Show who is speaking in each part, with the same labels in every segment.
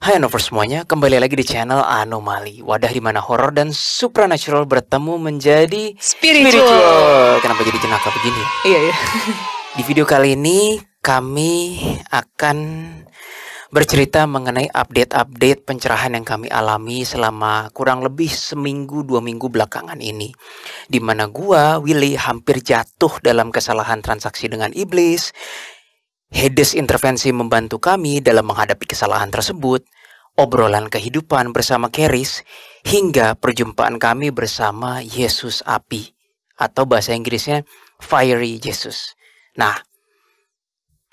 Speaker 1: Hai Anovers semuanya, kembali lagi di channel Anomali, wadah di mana horor dan supernatural bertemu menjadi spiritual. Kenapa jadi jenaka begini ya?
Speaker 2: Iya.
Speaker 1: Di video kali ini kami akan bercerita mengenai update-update pencerahan yang kami alami selama kurang lebih seminggu 2 minggu belakangan ini, di mana gua, Willy, hampir jatuh dalam kesalahan transaksi dengan iblis. Hades intervensi membantu kami dalam menghadapi kesalahan tersebut, obrolan kehidupan bersama Keris, hingga perjumpaan kami bersama Yesus Api, atau bahasa Inggrisnya Fiery Jesus. Nah,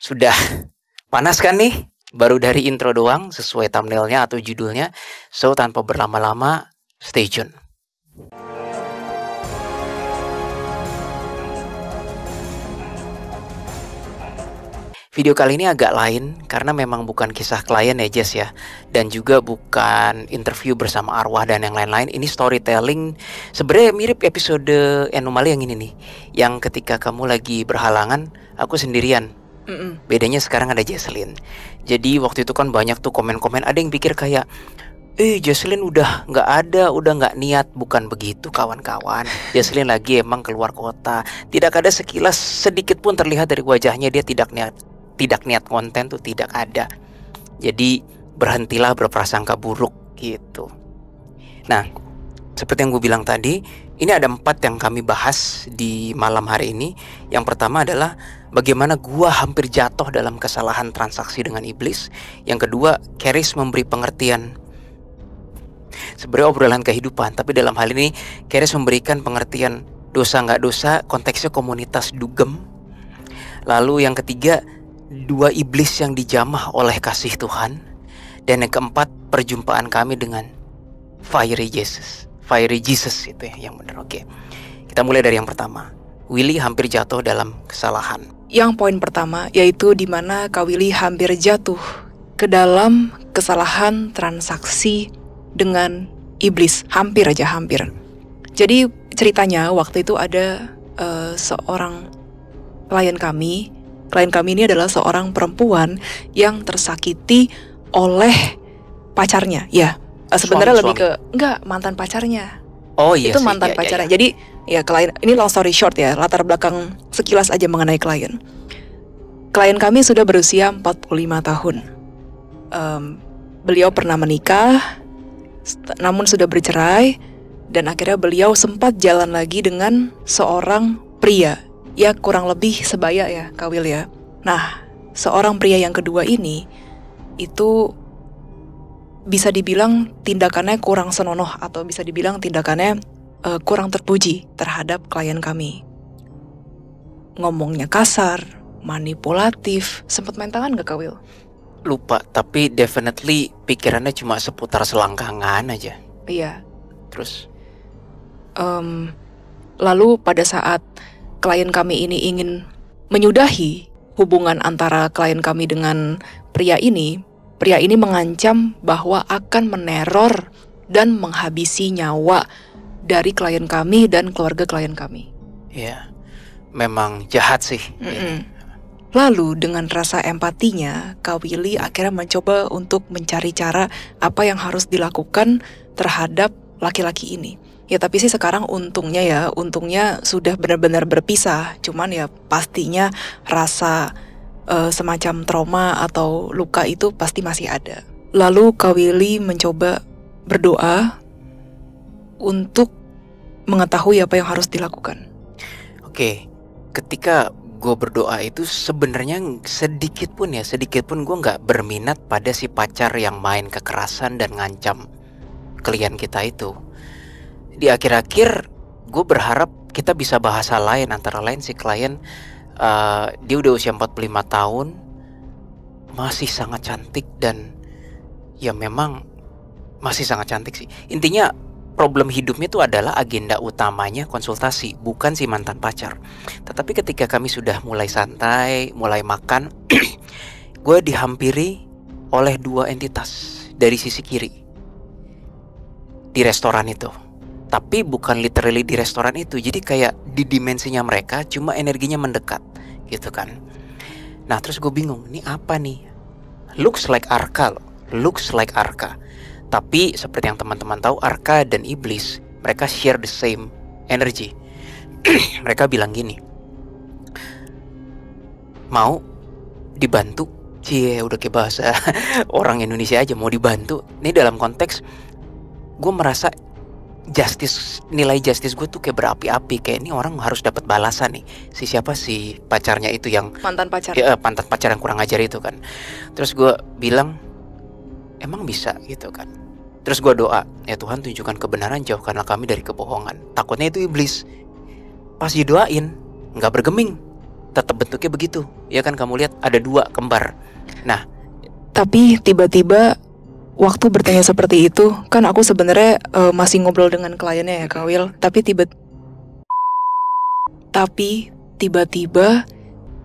Speaker 1: sudah panas kan nih? Baru dari intro doang, sesuai thumbnailnya atau judulnya. So, tanpa berlama-lama, stay tune. Video kali ini agak lain karena memang bukan kisah klien ya Jess ya, dan juga bukan interview bersama arwah dan yang lain-lain. Ini storytelling, sebenarnya mirip episode Anomali yang ini nih, yang ketika kamu lagi berhalangan, aku sendirian. Bedanya sekarang ada Jesslyn. Jadi waktu itu kan banyak tuh komen-komen, ada yang pikir kayak Jesslyn udah nggak ada, udah nggak niat. Bukan begitu kawan-kawan. Jesslyn lagi emang keluar kota. Tidak ada sekilas sedikit pun terlihat dari wajahnya dia tidak niat konten tuh, tidak ada. Jadi berhentilah berprasangka buruk gitu. Nah, seperti yang gue bilang tadi, ini ada 4 yang kami bahas di malam hari ini. Yang pertama adalah bagaimana gue hampir jatuh dalam kesalahan transaksi dengan iblis. Yang kedua, Keris memberi pengertian. Sebenarnya obrolan kehidupan, tapi dalam hal ini Keris memberikan pengertian dosa nggak dosa, konteksnya komunitas dugem. Lalu yang ketiga, 2 iblis yang dijamah oleh kasih Tuhan. Dan yang keempat, perjumpaan kami dengan Fiery Jesus. Fiery Jesus itu ya, yang benar. Oke. Kita mulai dari yang pertama. Willy hampir jatuh dalam kesalahan.
Speaker 2: Yang poin pertama yaitu di mana Kak Willy hampir jatuh ke dalam kesalahan transaksi dengan iblis. Hampir aja, hampir. Jadi ceritanya waktu itu ada seorang klien kami. Klien kami ini adalah seorang perempuan yang tersakiti oleh pacarnya. Ya, sebenarnya lebih ke enggak, mantan pacarnya.
Speaker 1: Oh iya,
Speaker 2: itu mantan pacarnya. Jadi ya klien ini long story short ya, latar belakang sekilas aja mengenai klien. Klien kami sudah berusia 45 tahun. Beliau pernah menikah, namun sudah bercerai, dan akhirnya beliau sempat jalan lagi dengan seorang pria. Ya kurang lebih sebaya ya Kak Will ya. Nah, seorang pria yang kedua ini itu bisa dibilang tindakannya kurang senonoh, atau bisa dibilang tindakannya kurang terpuji terhadap klien kami. Ngomongnya kasar, manipulatif. Sempat main tangan gak Kak Will?
Speaker 1: Lupa, tapi definitely pikirannya cuma seputar selangkangan aja.
Speaker 2: Iya.
Speaker 1: Terus
Speaker 2: lalu pada saat klien kami ini ingin menyudahi hubungan antara klien kami dengan pria ini mengancam bahwa akan meneror dan menghabisi nyawa dari klien kami dan keluarga klien kami.
Speaker 1: Ya, memang jahat sih.
Speaker 2: Lalu dengan rasa empatinya, Kak Willy akhirnya mencoba untuk mencari cara apa yang harus dilakukan terhadap laki-laki ini. Ya tapi sih sekarang untungnya sudah benar-benar berpisah. Cuman ya pastinya rasa semacam trauma atau luka itu pasti masih ada. Lalu Kak Willy mencoba berdoa untuk mengetahui apa yang harus dilakukan.
Speaker 1: Oke, ketika gue berdoa itu sebenarnya sedikit pun gue nggak berminat pada si pacar yang main kekerasan dan ngancam klien kita itu. Di akhir-akhir gue berharap kita bisa bahasa lain, antara lain si klien dia udah usia 45 tahun, masih sangat cantik, dan ya memang masih sangat cantik sih. Intinya problem hidupnya itu adalah agenda utamanya konsultasi, bukan si mantan pacar. Tetapi ketika kami sudah mulai santai, mulai makan, gue dihampiri oleh 2 entitas dari sisi kiri di restoran itu. Tapi bukan literally di restoran itu. Jadi kayak di dimensinya mereka, cuma energinya mendekat gitu kan. Nah terus gue bingung, ini apa nih? Looks like Arka loh. looks like Arka. Tapi seperti yang teman-teman tahu, Arka dan iblis mereka share the same energy. Mereka bilang gini, mau dibantu. Cie, udah kayak bahasa orang Indonesia aja, mau dibantu. Ini dalam konteks gue merasa nilai justice gue tuh kayak berapi-api. Kayak ini orang harus dapat balasan nih. Si pacarnya itu yang
Speaker 2: Mantan pacar.
Speaker 1: mantan pacar yang kurang ajar itu kan. Terus gue bilang, emang bisa gitu kan. Terus gue doa, ya Tuhan tunjukkan kebenaran, jauhkanlah kami dari kebohongan. Takutnya itu iblis. Pas didoain, nggak bergeming, tetap bentuknya begitu. Ya kan, kamu lihat ada 2 kembar. Nah,
Speaker 2: Tapi tiba-tiba waktu bertanya seperti itu, kan aku sebenarnya masih ngobrol dengan kliennya ya Kak Will. Tapi tiba-tiba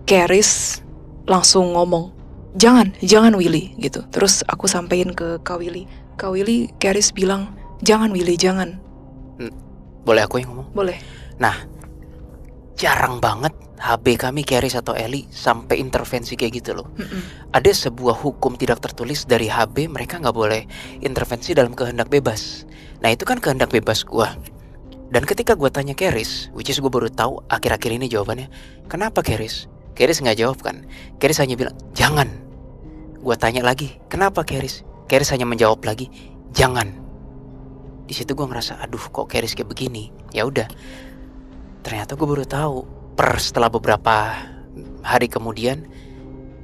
Speaker 2: Keris langsung ngomong, jangan Willy gitu. Terus aku sampein ke Kak Willy, Keris bilang, jangan Willy, jangan.
Speaker 1: boleh aku yang ngomong?
Speaker 2: Boleh.
Speaker 1: Nah, jarang banget HB kami, Keris atau Eli, sampai intervensi kayak gitu loh. Ada sebuah hukum tidak tertulis dari HB, mereka nggak boleh intervensi dalam kehendak bebas. Nah itu kan kehendak bebas gua. Dan ketika gua tanya Keris, which is gue baru tahu akhir-akhir ini jawabannya, kenapa Keris? Keris nggak jawab kan? Keris hanya bilang jangan. Gua tanya lagi, kenapa Keris? Keris hanya menjawab lagi, jangan. Di situ gua ngerasa, aduh kok Keris kayak begini. Ya udah. Ternyata gue baru tahu setelah beberapa hari kemudian,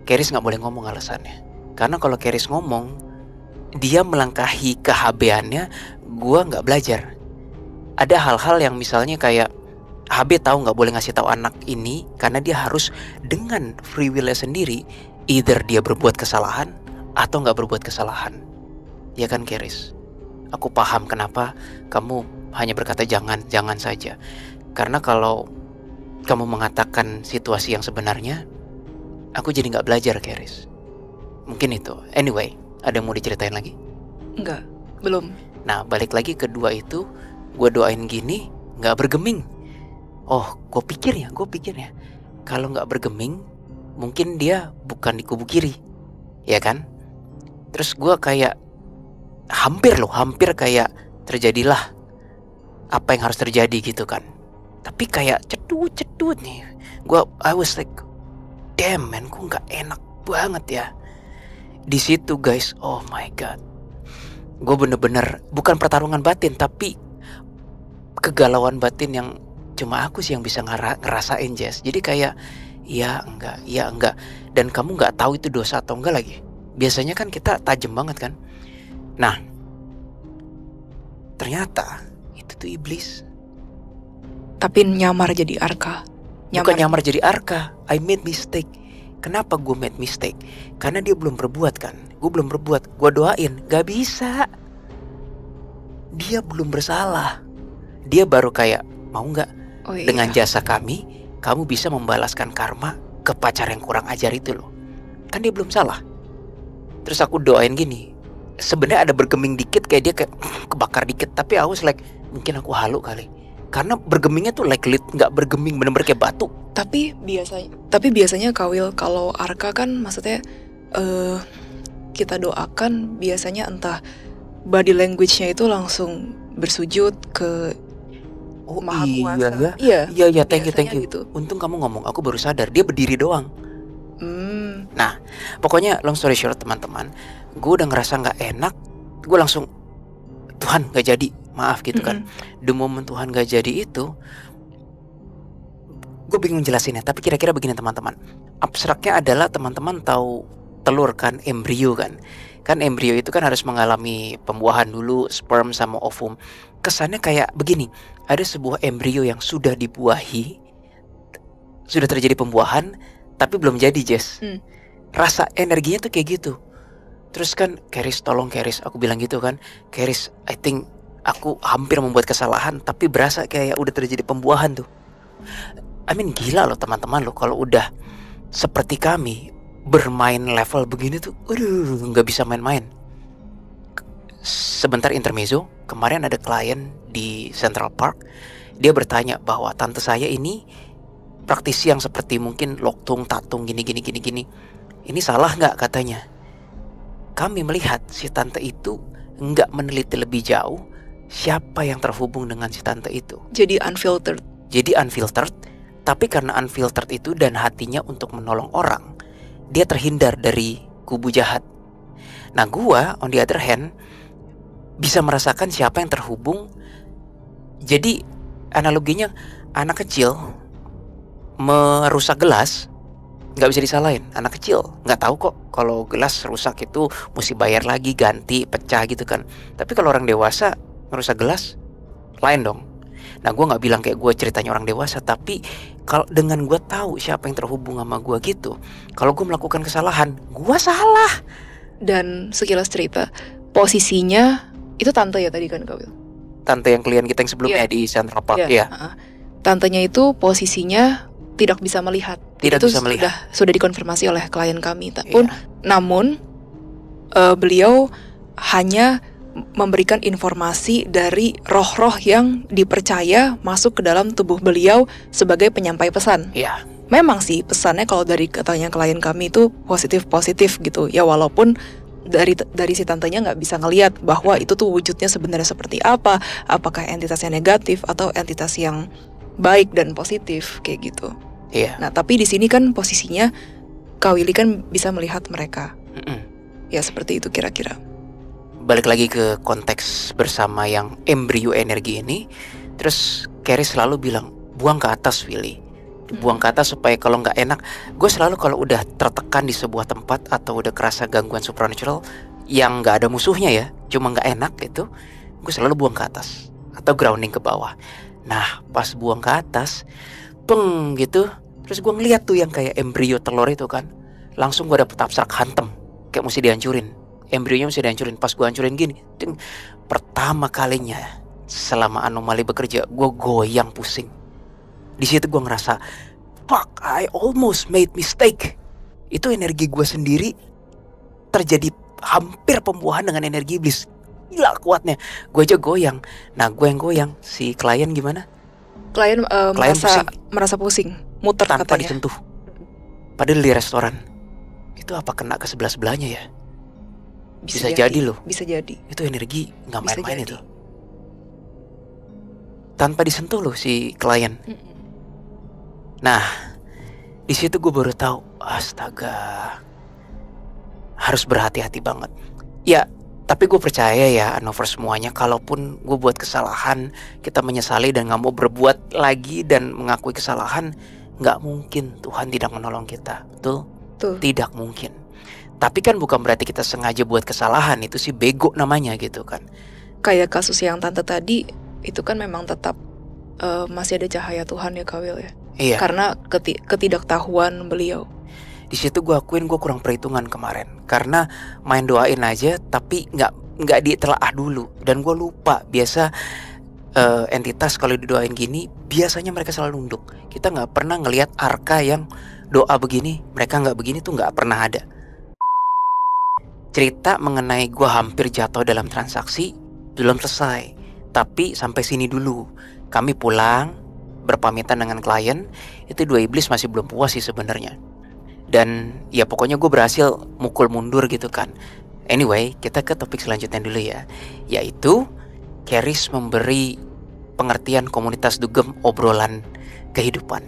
Speaker 1: Keris nggak boleh ngomong alasannya. Karena kalau Keris ngomong, dia melangkahi keHB-annya, gue nggak belajar. Ada hal-hal yang misalnya kayak HB tahu nggak boleh ngasih tahu anak ini karena dia harus dengan free will-nya sendiri, either dia berbuat kesalahan atau nggak berbuat kesalahan. Ya kan Keris? Aku paham kenapa kamu hanya berkata jangan saja. Karena kalau kamu mengatakan situasi yang sebenarnya, aku jadi nggak belajar, Keris. Mungkin itu. Anyway, ada yang mau diceritain lagi?
Speaker 2: Enggak, belum.
Speaker 1: Nah, balik lagi ke 2 itu, gue doain gini, nggak bergeming. Oh, gue pikir ya, kalau nggak bergeming, mungkin dia bukan di kubu kiri, ya kan? Terus gue kayak hampir kayak terjadilah apa yang harus terjadi gitu kan. Tapi kayak cedut nih. I was like, damn man, kok nggak enak banget ya. Di situ guys, oh my god. Gue bener-bener, bukan pertarungan batin, tapi kegalauan batin yang cuma aku sih yang bisa ngerasain, Jess. Jadi kayak, ya enggak. Dan kamu nggak tahu itu dosa atau enggak lagi. Biasanya kan kita tajam banget kan. Nah, ternyata itu tuh iblis.
Speaker 2: Tapi nyamar jadi Arka.
Speaker 1: Bukan nyamar jadi Arka. I made mistake. Kenapa gue made mistake? Karena dia belum berbuat kan. Gue belum berbuat. Gue doain, gak bisa. Dia belum bersalah. Dia baru kayak, mau gak?
Speaker 2: Oh, iya.
Speaker 1: Dengan jasa kami, kamu bisa membalaskan karma ke pacar yang kurang ajar itu loh. Kan dia belum salah. Terus aku doain gini. Sebenarnya ada bergeming dikit, kayak dia kayak kebakar dikit. Tapi I was like, mungkin aku halu kali. Karena bergemingnya tuh like nggak bergeming, bener-bener kayak batu.
Speaker 2: Tapi biasanya Kak Will, kalau Arka kan maksudnya kita doakan biasanya entah body language-nya itu langsung bersujud ke Maha Kuasa.
Speaker 1: Iya, thank you.
Speaker 2: Gitu.
Speaker 1: Untung kamu ngomong, aku baru sadar dia berdiri doang. Nah, pokoknya long story short teman-teman, gue udah ngerasa nggak enak, gue langsung Tuhan nggak jadi, maaf gitu kan. The moment Tuhan nggak jadi itu, gue bingung jelasinnya. Tapi kira-kira begini teman-teman, abstraknya adalah teman-teman tahu telur kan, embrio kan. Kan embrio itu kan harus mengalami pembuahan dulu, sperm sama ovum. Kesannya kayak begini, ada sebuah embrio yang sudah dibuahi, sudah terjadi pembuahan, tapi belum jadi, Jess. Rasa energinya tuh kayak gitu. Terus kan, Keris, tolong Keris, aku bilang gitu kan, Keris, I think aku hampir membuat kesalahan, tapi berasa kayak udah terjadi pembuahan tuh. I mean gila loh teman-teman loh, kalau udah seperti kami bermain level begini tuh, aduh nggak bisa main-main. Sebentar intermezzo, kemarin ada klien di Central Park, dia bertanya bahwa tante saya ini praktisi yang seperti mungkin loktung, tatung, gini. Ini salah nggak katanya? kami melihat si tante itu nggak meneliti lebih jauh siapa yang terhubung dengan si tante itu.
Speaker 2: Jadi unfiltered.
Speaker 1: Jadi unfiltered, tapi karena unfiltered itu dan hatinya untuk menolong orang, dia terhindar dari kubu jahat. Nah gua on the other hand bisa merasakan siapa yang terhubung. Jadi analoginya anak kecil merusak gelas, nggak bisa disalahin. Anak kecil nggak tahu kok kalau gelas rusak itu mesti bayar lagi, ganti, pecah gitu kan. Tapi kalau orang dewasa merusak gelas, lain dong. Nah gue nggak bilang kayak gue ceritanya orang dewasa, tapi kalau dengan gue tahu siapa yang terhubung sama gue gitu, kalau gue melakukan kesalahan, gue salah.
Speaker 2: Dan sekilas cerita, posisinya itu tante ya tadi kan Kak Will?
Speaker 1: Tante yang klien kita yang sebelumnya di Central Park, ya.
Speaker 2: Tantenya itu posisinya tidak bisa melihat.
Speaker 1: Tidak
Speaker 2: itu
Speaker 1: bisa melihat.
Speaker 2: Sudah dikonfirmasi oleh klien kami. Namun beliau hanya memberikan informasi dari roh-roh yang dipercaya masuk ke dalam tubuh beliau sebagai penyampai pesan.
Speaker 1: Iya.
Speaker 2: Memang sih pesannya kalau dari katanya klien kami itu positif gitu. Ya walaupun dari si tantenya nggak bisa ngelihat bahwa itu tuh wujudnya sebenarnya seperti apa, apakah entitasnya negatif atau entitas yang baik dan positif kayak gitu.
Speaker 1: Iya.
Speaker 2: Nah tapi di sini kan posisinya Kak Willy kan bisa melihat mereka. Ya seperti itu kira-kira.
Speaker 1: Balik lagi ke konteks bersama yang embrio energi ini, terus Carrie selalu bilang buang ke atas Willy, buang ke atas supaya kalau nggak enak. Gue selalu kalau udah tertekan di sebuah tempat atau udah kerasa gangguan supernatural yang nggak ada musuhnya ya, cuma nggak enak itu, gue selalu buang ke atas atau grounding ke bawah. Nah pas buang ke atas, peng gitu, terus gue ngeliat tuh yang kayak embrio telur itu kan, langsung gue dapet abstrak hantem, kayak mesti dihancurin. Embrionya mesti dihancurin. Pas gue hancurin gini, pertama kalinya selama anomali bekerja, gue goyang pusing. Di situ gue ngerasa, fuck, I almost made mistake. Itu energi gue sendiri terjadi hampir pembuahan dengan energi iblis. Gila kuatnya. Gue aja goyang. Nah gue yang goyang, si klien gimana?
Speaker 2: Klien merasa pusing, muter
Speaker 1: tanpa
Speaker 2: katanya.
Speaker 1: disentuh. Padahal di restoran. Itu apa kena ke sebelah-sebelahnya ya? Bisa jadi loh.
Speaker 2: Bisa jadi.
Speaker 1: Itu energi nggak main-main itu. Tanpa disentuh loh si klien. Nah, di situ gue baru tahu, astaga, harus berhati-hati banget. Ya, tapi gue percaya ya, Anover semuanya, kalaupun gue buat kesalahan, kita menyesali dan nggak mau berbuat lagi dan mengakui kesalahan, nggak mungkin Tuhan tidak menolong kita, betul? Tidak mungkin. Tapi kan bukan berarti kita sengaja buat kesalahan, itu sih bego namanya gitu kan.
Speaker 2: Kayak kasus yang tante tadi, itu kan memang tetap masih ada cahaya Tuhan ya Kak Will ya.
Speaker 1: Iya.
Speaker 2: Karena ketidaktahuan beliau.
Speaker 1: Di situ gue akuin gue kurang perhitungan kemarin, karena main doain aja tapi nggak ditelaah dulu, dan gue lupa biasa entitas kalau didoain gini biasanya mereka selalu nunduk. Kita nggak pernah ngelihat arka yang doa begini mereka nggak begini tuh nggak pernah ada. Cerita mengenai gue hampir jatuh dalam transaksi belum selesai, tapi sampai sini dulu. Kami pulang berpamitan dengan klien, itu dua iblis masih belum puas sih sebenarnya. Dan ya pokoknya gue berhasil mukul mundur gitu kan. Anyway, kita ke topik selanjutnya dulu ya, yaitu Charis memberi pengertian komunitas dugem obrolan kehidupan.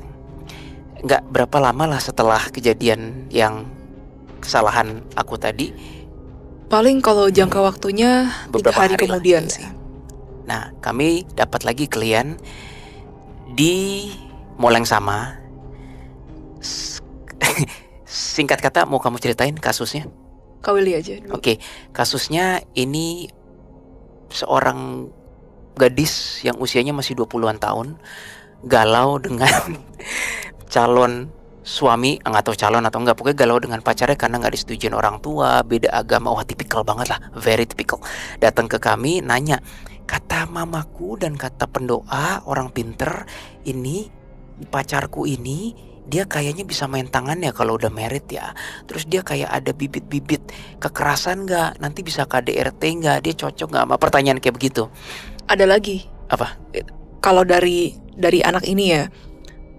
Speaker 1: Nggak berapa lama lah setelah kejadian yang kesalahan aku tadi.
Speaker 2: Paling kalau jangka waktunya 3 hari kemudian sih.
Speaker 1: Nah, kami dapat lagi klien di mall yang sama. Singkat kata, mau kamu ceritain kasusnya?
Speaker 2: Kak Willy aja dulu.
Speaker 1: Oke, kasusnya ini seorang gadis yang usianya masih 20-an tahun, galau dengan calon suami, nggak tahu calon atau enggak, pokoknya galau dengan pacarnya karena nggak disetujuin orang tua, beda agama. Wah, tipikal banget lah, very typical. Datang ke kami nanya, kata mamaku dan kata pendoa orang pinter, ini pacarku ini dia kayaknya bisa main tangan ya kalau udah married ya. Terus dia kayak ada bibit-bibit kekerasan nggak, nanti bisa KDRT nggak, dia cocok nggak sama pertanyaan kayak begitu.
Speaker 2: Ada lagi.
Speaker 1: Apa?
Speaker 2: Kalau dari anak ini ya,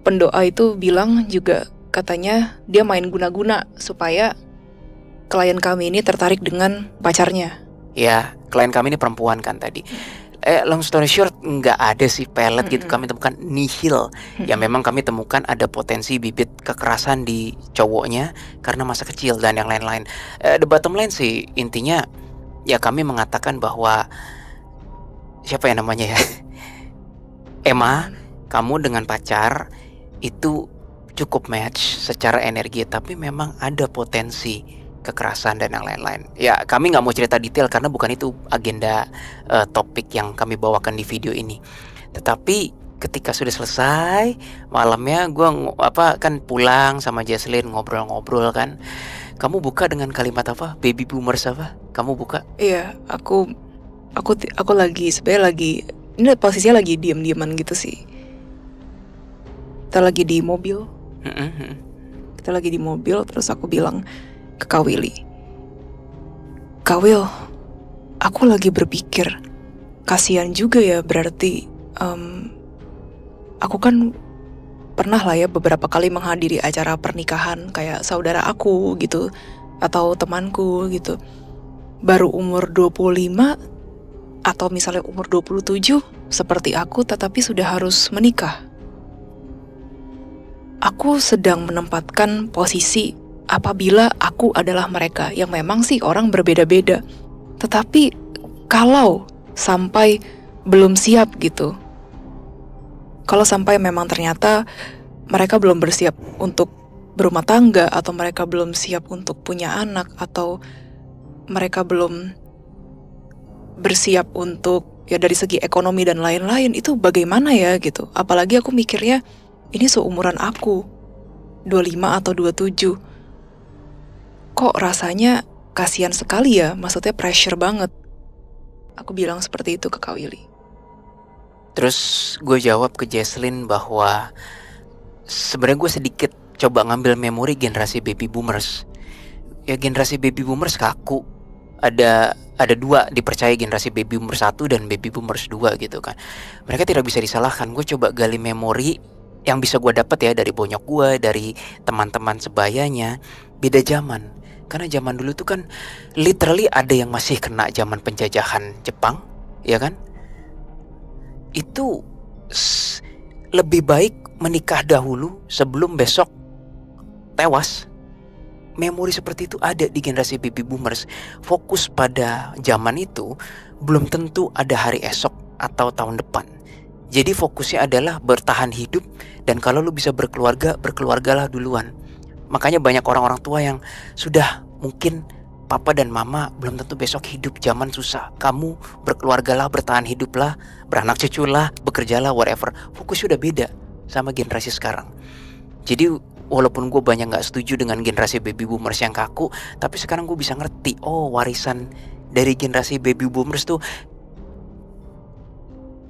Speaker 2: pendoa itu bilang juga katanya dia main guna-guna supaya klien kami ini tertarik dengan pacarnya.
Speaker 1: Ya, klien kami ini perempuan kan tadi. Long story short, nggak ada sih pelet gitu kami temukan, nihil. Ya memang kami temukan ada potensi bibit kekerasan di cowoknya karena masa kecil dan yang lain-lain. The bottom line sih intinya ya kami mengatakan bahwa siapa ya namanya ya, Emma, kamu dengan pacar itu cukup match secara energi, tapi memang ada potensi kekerasan dan yang lain-lain. Ya kami nggak mau cerita detail karena bukan itu agenda topik yang kami bawakan di video ini. Tetapi ketika sudah selesai malamnya, gue kan pulang sama Jesslyn ngobrol-ngobrol kan. Kamu buka dengan kalimat apa? Baby boomers apa? Kamu buka?
Speaker 2: Iya, aku lagi sebenarnya lagi ini posisinya lagi diam-diaman gitu sih. Kita lagi di mobil. Kita lagi di mobil, terus aku bilang ke Kak Willy, Kak Will, aku lagi berpikir, kasihan juga ya berarti aku kan pernah lah ya beberapa kali menghadiri acara pernikahan kayak saudara aku gitu, atau temanku gitu, baru umur 25 atau misalnya umur 27 seperti aku tetapi sudah harus menikah. Aku sedang menempatkan posisi apabila aku adalah mereka, yang memang sih orang berbeda-beda. Tetapi kalau sampai belum siap gitu, kalau sampai memang ternyata mereka belum bersiap untuk berumah tangga, atau mereka belum siap untuk punya anak, atau mereka belum bersiap untuk ya dari segi ekonomi dan lain-lain, itu bagaimana ya gitu. Apalagi aku mikirnya ini seumuran aku, 25 atau 27. Kok rasanya kasihan sekali ya, maksudnya pressure banget. Aku bilang seperti itu ke Kak Willy.
Speaker 1: Terus gue jawab ke Jesslyn bahwa sebenarnya gue sedikit coba ngambil memori generasi baby boomers. Ya generasi baby boomers kaku. Ada dua, dipercaya generasi baby boomers 1 dan baby boomers 2 gitu kan. Mereka tidak bisa disalahkan. Gue coba gali memori yang bisa gue dapat ya dari bonyok gue, dari teman-teman sebayanya. Beda zaman. Karena zaman dulu tuh kan literally ada yang masih kena zaman penjajahan Jepang, ya kan? Itu lebih baik menikah dahulu sebelum besok tewas. Memori seperti itu ada di generasi baby boomers. Fokus pada zaman itu belum tentu ada hari esok atau tahun depan. Jadi fokusnya adalah bertahan hidup, dan kalau lu bisa berkeluarga, berkeluargalah duluan. Makanya banyak orang-orang tua yang sudah mungkin papa dan mama belum tentu besok hidup, zaman susah. Kamu berkeluargalah, bertahan hiduplah, beranak cuculah, bekerjalah, whatever. Fokusnya udah beda sama generasi sekarang. Jadi walaupun gue banyak gak setuju dengan generasi baby boomers yang kaku, tapi sekarang gue bisa ngerti, oh warisan dari generasi baby boomers tuh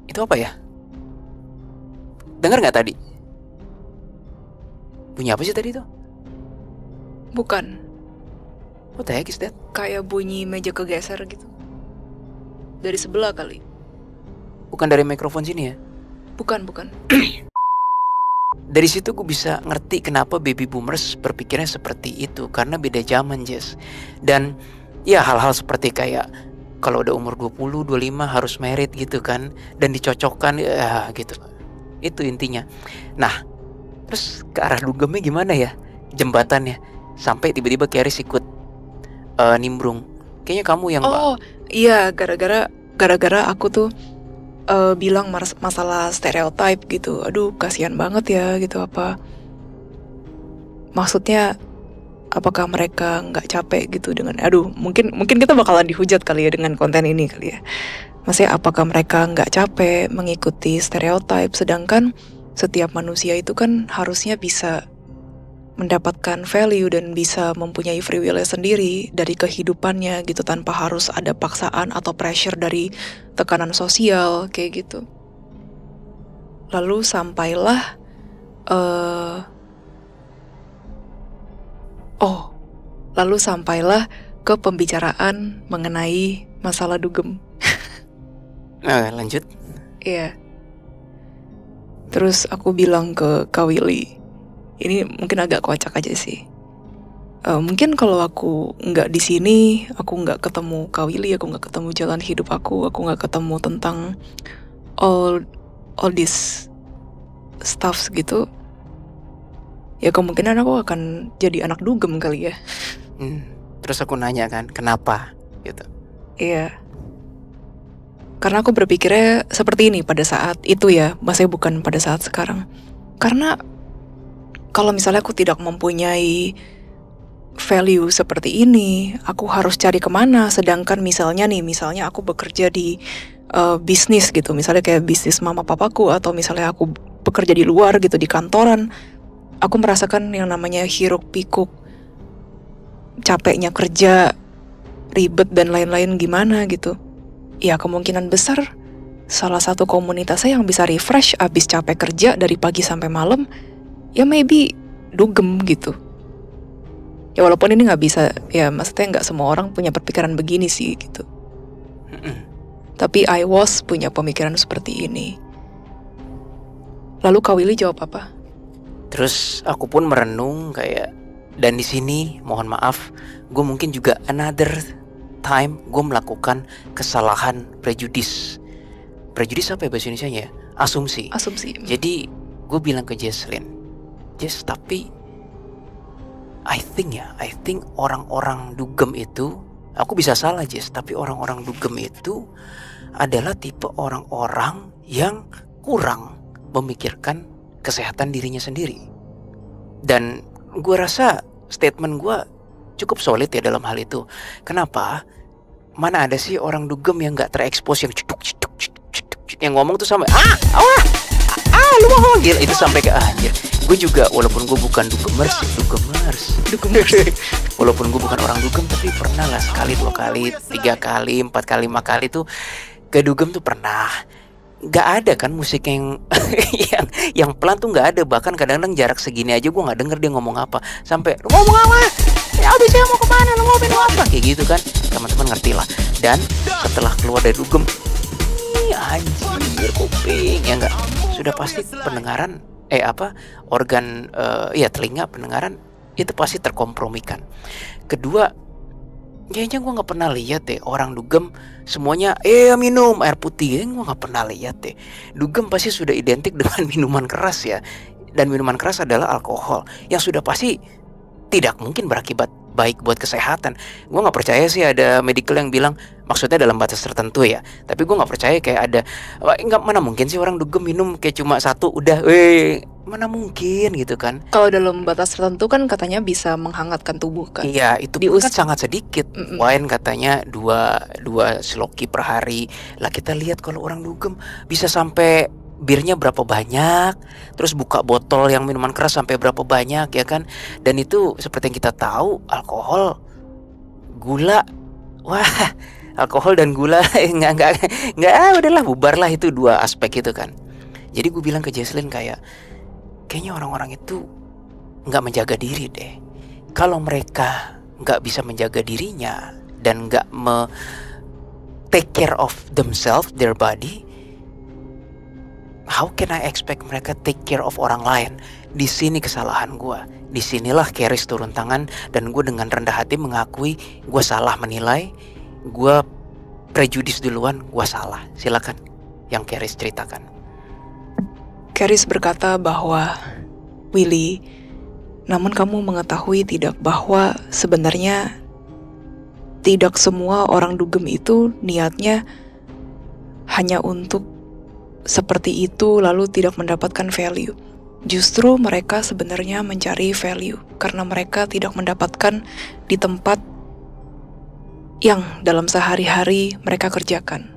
Speaker 1: itu apa ya? Dengar gak tadi? Bunyi apa sih tadi tuh?
Speaker 2: Bukan.
Speaker 1: What the heck is that?
Speaker 2: Kayak bunyi meja kegeser gitu. Dari sebelah kali.
Speaker 1: Bukan dari mikrofon sini ya?
Speaker 2: Bukan.
Speaker 1: Dari situ gue bisa ngerti kenapa baby boomers berpikirnya seperti itu. Karena beda zaman, Jess. Dan ya hal-hal seperti kayak kalau udah umur 20, 25 harus married gitu kan. Dan dicocokkan ya gitu. Itu intinya. Nah, terus ke arah dugemnya gimana ya? Jembatannya. Sampai tiba-tiba Keris ikut nimbrung. Kayaknya kamu yang
Speaker 2: iya, gara-gara aku tuh bilang masalah stereotype gitu. Aduh, kasihan banget ya gitu. Apa maksudnya, apakah mereka nggak capek gitu dengan mungkin kita bakalan dihujat kali ya dengan konten ini kali ya. Maksudnya apakah mereka nggak capek mengikuti stereotype, sedangkan setiap manusia itu kan harusnya bisa mendapatkan value dan bisa mempunyai free will-nya sendiri dari kehidupannya gitu, tanpa harus ada paksaan atau pressure dari tekanan sosial kayak gitu. Lalu sampailah ke pembicaraan mengenai masalah dugem.
Speaker 1: Lanjut.
Speaker 2: Iya. Terus aku bilang ke Kak Willy, ini mungkin agak kocak aja sih. Mungkin kalau aku nggak di sini, aku nggak ketemu Kak Willy, aku nggak ketemu jalan hidup aku nggak ketemu tentang all this stuff gitu, ya kemungkinan aku akan jadi anak dugem kali ya.
Speaker 1: Terus aku nanya kan, kenapa gitu?
Speaker 2: Iya. Karena aku berpikirnya seperti ini pada saat itu ya, maksudnya bukan pada saat sekarang. Karena kalau misalnya aku tidak mempunyai value seperti ini, aku harus cari kemana? Sedangkan misalnya aku bekerja di bisnis gitu, misalnya kayak bisnis mama papaku, atau misalnya aku bekerja di luar gitu di kantoran, aku merasakan yang namanya hiruk pikuk, capeknya kerja, ribet dan lain-lain gimana gitu. Ya kemungkinan besar salah satu komunitasnya yang bisa refresh abis capek kerja dari pagi sampai malam, ya maybe dugem gitu. Ya walaupun ini nggak bisa, ya maksudnya nggak semua orang punya perpikiran begini sih gitu. Tapi I was punya pemikiran seperti ini. Lalu Kak Willy jawab apa?
Speaker 1: Terus aku pun merenung kayak, dan di sini mohon maaf, gue mungkin juga another time gue melakukan kesalahan prejudis. Prejudis apa ya bahasa Indonesianya ya? Asumsi. Jadi gue bilang ke Jesslyn, Jess, tapi I think orang-orang dugem itu, aku bisa salah Jess, tapi orang-orang dugem itu adalah tipe orang-orang yang kurang memikirkan kesehatan dirinya sendiri. Dan gue rasa statement gue cukup solid ya dalam hal itu. Kenapa? Mana ada sih orang dugem yang gak terekspos, yang ceduk, yang ngomong tuh sampai lu mau manggil itu sampai ke anjir. Gue juga walaupun gue bukan dugemers, walaupun gue bukan orang dugem, tapi pernah lah sekali, 2 kali, 3 kali, 4 kali, 5 kali tuh ke dugem tuh pernah. Gak ada kan musik yang yang pelan tuh gak ada. Bahkan kadang-kadang jarak segini aja gue gak denger dia ngomong apa. Sampai lu ngomong apa? Ya abis saya mau kemana? Lu mau minum apa? Kayak gitu kan. Teman-teman ngerti lah. Dan setelah keluar dari dugem, anjir kuping ya enggak, sudah pasti pendengaran organ telinga pendengaran itu pasti terkompromikan. Kedua, kayaknya gue nggak pernah lihat deh orang dugem semuanya minum air putih. Gue nggak pernah lihat deh. Dugem pasti sudah identik dengan minuman keras ya, dan minuman keras adalah alkohol yang sudah pasti tidak mungkin berakibat baik buat kesehatan. Gue nggak percaya sih ada medical yang bilang, maksudnya dalam batas tertentu ya, tapi gue nggak percaya kayak ada mana mungkin sih orang dugem minum kayak cuma 1 udah mana mungkin gitu kan.
Speaker 2: Kalau dalam batas tertentu kan katanya bisa menghangatkan tubuh kan.
Speaker 1: Iya, itu kan sangat sedikit. Wine katanya 2 sloki per hari. Lah kita lihat kalau orang dugem bisa sampai birnya berapa banyak, terus buka botol yang minuman keras sampai berapa banyak ya kan. Dan itu seperti yang kita tahu, alkohol, gula, alkohol dan gula nggak udahlah bubar lah, itu 2 aspek itu kan. Jadi gue bilang ke Jesslyn kayaknya orang-orang itu nggak menjaga diri deh. Kalau mereka nggak bisa menjaga dirinya dan nggak take care of themselves, their body, how can I expect mereka take care of orang lain? Di sini kesalahan gue. Disinilah Keris turun tangan, dan gue dengan rendah hati mengakui gue salah menilai, gue prejudis duluan, gue salah. Silakan yang Keris ceritakan.
Speaker 2: Keris berkata bahwa, Willy, namun kamu mengetahui tidak bahwa sebenarnya tidak semua orang dugem itu niatnya hanya untuk seperti itu lalu tidak mendapatkan value. Justru mereka sebenarnya mencari value karena mereka tidak mendapatkan di tempat yang dalam sehari-hari mereka kerjakan.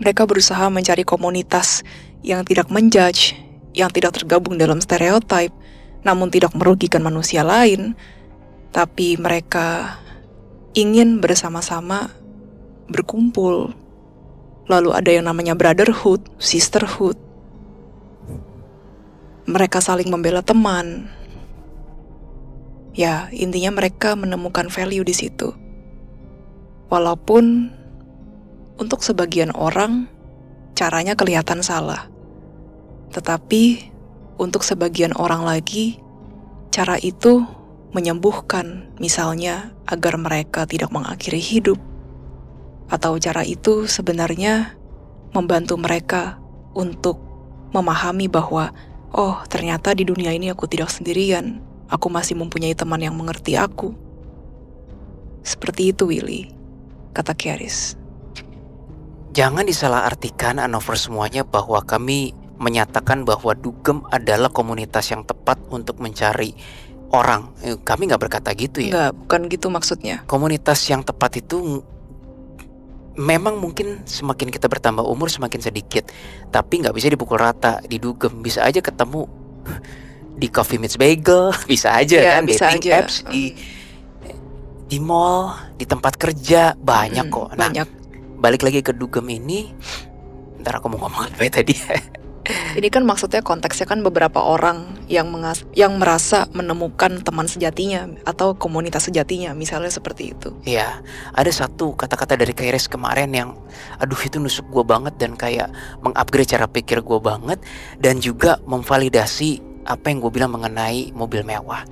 Speaker 2: Mereka berusaha mencari komunitas yang tidak menjudge, yang tidak tergabung dalam stereotip, namun tidak merugikan manusia lain, tapi mereka ingin bersama-sama berkumpul. Lalu ada yang namanya brotherhood, sisterhood. Mereka saling membela teman. Ya, intinya mereka menemukan value di situ. Walaupun untuk sebagian orang caranya kelihatan salah. Tetapi untuk sebagian orang lagi cara itu menyembuhkan, misalnya agar mereka tidak mengakhiri hidup. Atau cara itu sebenarnya membantu mereka untuk memahami bahwa, oh ternyata di dunia ini aku tidak sendirian, aku masih mempunyai teman yang mengerti aku. Seperti itu Willy, kata Charis.
Speaker 1: Jangan disalahartikan Anover semuanya bahwa kami menyatakan bahwa Dugem adalah komunitas yang tepat untuk mencari orang. Kami nggak berkata gitu ya.
Speaker 2: Enggak, bukan gitu maksudnya.
Speaker 1: Komunitas yang tepat itu memang mungkin semakin kita bertambah umur semakin sedikit, tapi nggak bisa dipukul rata di Dugem. Bisa aja ketemu di Coffee Meets Bagel, bisa aja
Speaker 2: Ya,
Speaker 1: kan,
Speaker 2: bisa
Speaker 1: dating
Speaker 2: aja.
Speaker 1: apps, di mall, di tempat kerja, banyak kok. Nah,
Speaker 2: Banyak.
Speaker 1: balik lagi ke Dugem ini, ntar aku mau ngomong apa ya tadi?
Speaker 2: Ini kan maksudnya konteksnya kan beberapa orang yang merasa menemukan teman sejatinya atau komunitas sejatinya, misalnya seperti itu.
Speaker 1: Ya, ada satu kata-kata dari Charis kemarin yang aduh itu nusuk gue banget dan kayak mengupgrade cara pikir gue banget, dan juga memvalidasi apa yang gue bilang mengenai mobil mewah.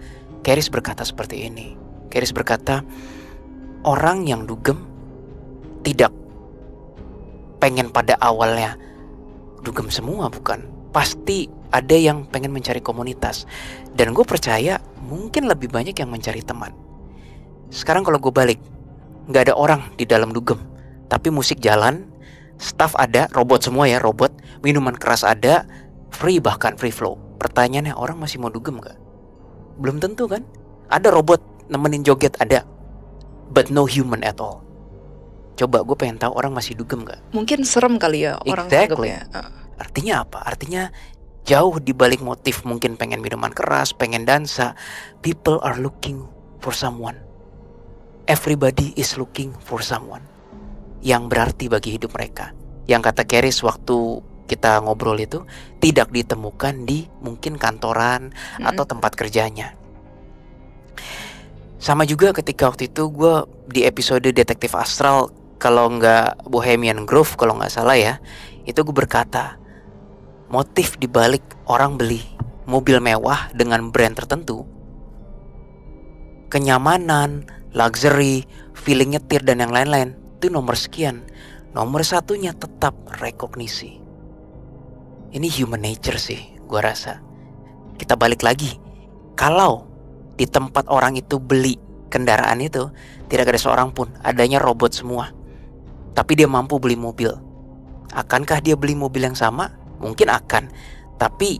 Speaker 1: Charis berkata seperti ini. Charis berkata, orang yang dugem tidak pengen pada awalnya dugem semua, bukan. Pasti ada yang pengen mencari komunitas. Dan gue percaya mungkin lebih banyak yang mencari teman. Sekarang kalau gue balik, gak ada orang di dalam dugem, tapi musik jalan, staff ada, robot semua ya, robot, minuman keras ada, free bahkan free flow. Pertanyaannya, orang masih mau dugem gak? Belum tentu kan. Ada robot nemenin joget, ada, but no human at all. Coba gue pengen tahu orang masih dugem gak?
Speaker 2: Mungkin serem kali ya orang
Speaker 1: Exactly.
Speaker 2: anggapnya.
Speaker 1: Artinya apa? Artinya jauh dibalik motif mungkin pengen minuman keras, pengen dansa, people are looking for someone. Everybody is looking for someone yang berarti bagi hidup mereka. Yang kata Charis waktu kita ngobrol itu tidak ditemukan di mungkin kantoran atau tempat kerjanya. Sama juga ketika waktu itu gue di episode Detektif Astral, kalau nggak Bohemian Grove kalau nggak salah ya, itu gue berkata motif dibalik orang beli mobil mewah dengan brand tertentu, kenyamanan, luxury, feeling nyetir dan yang lain-lain, itu nomor sekian. Nomor satunya tetap rekognisi. Ini human nature sih, gue rasa. Kita balik lagi, kalau di tempat orang itu beli kendaraan itu tidak ada seorang pun, adanya robot semua, tapi dia mampu beli mobil, akankah dia beli mobil yang sama? Mungkin akan, tapi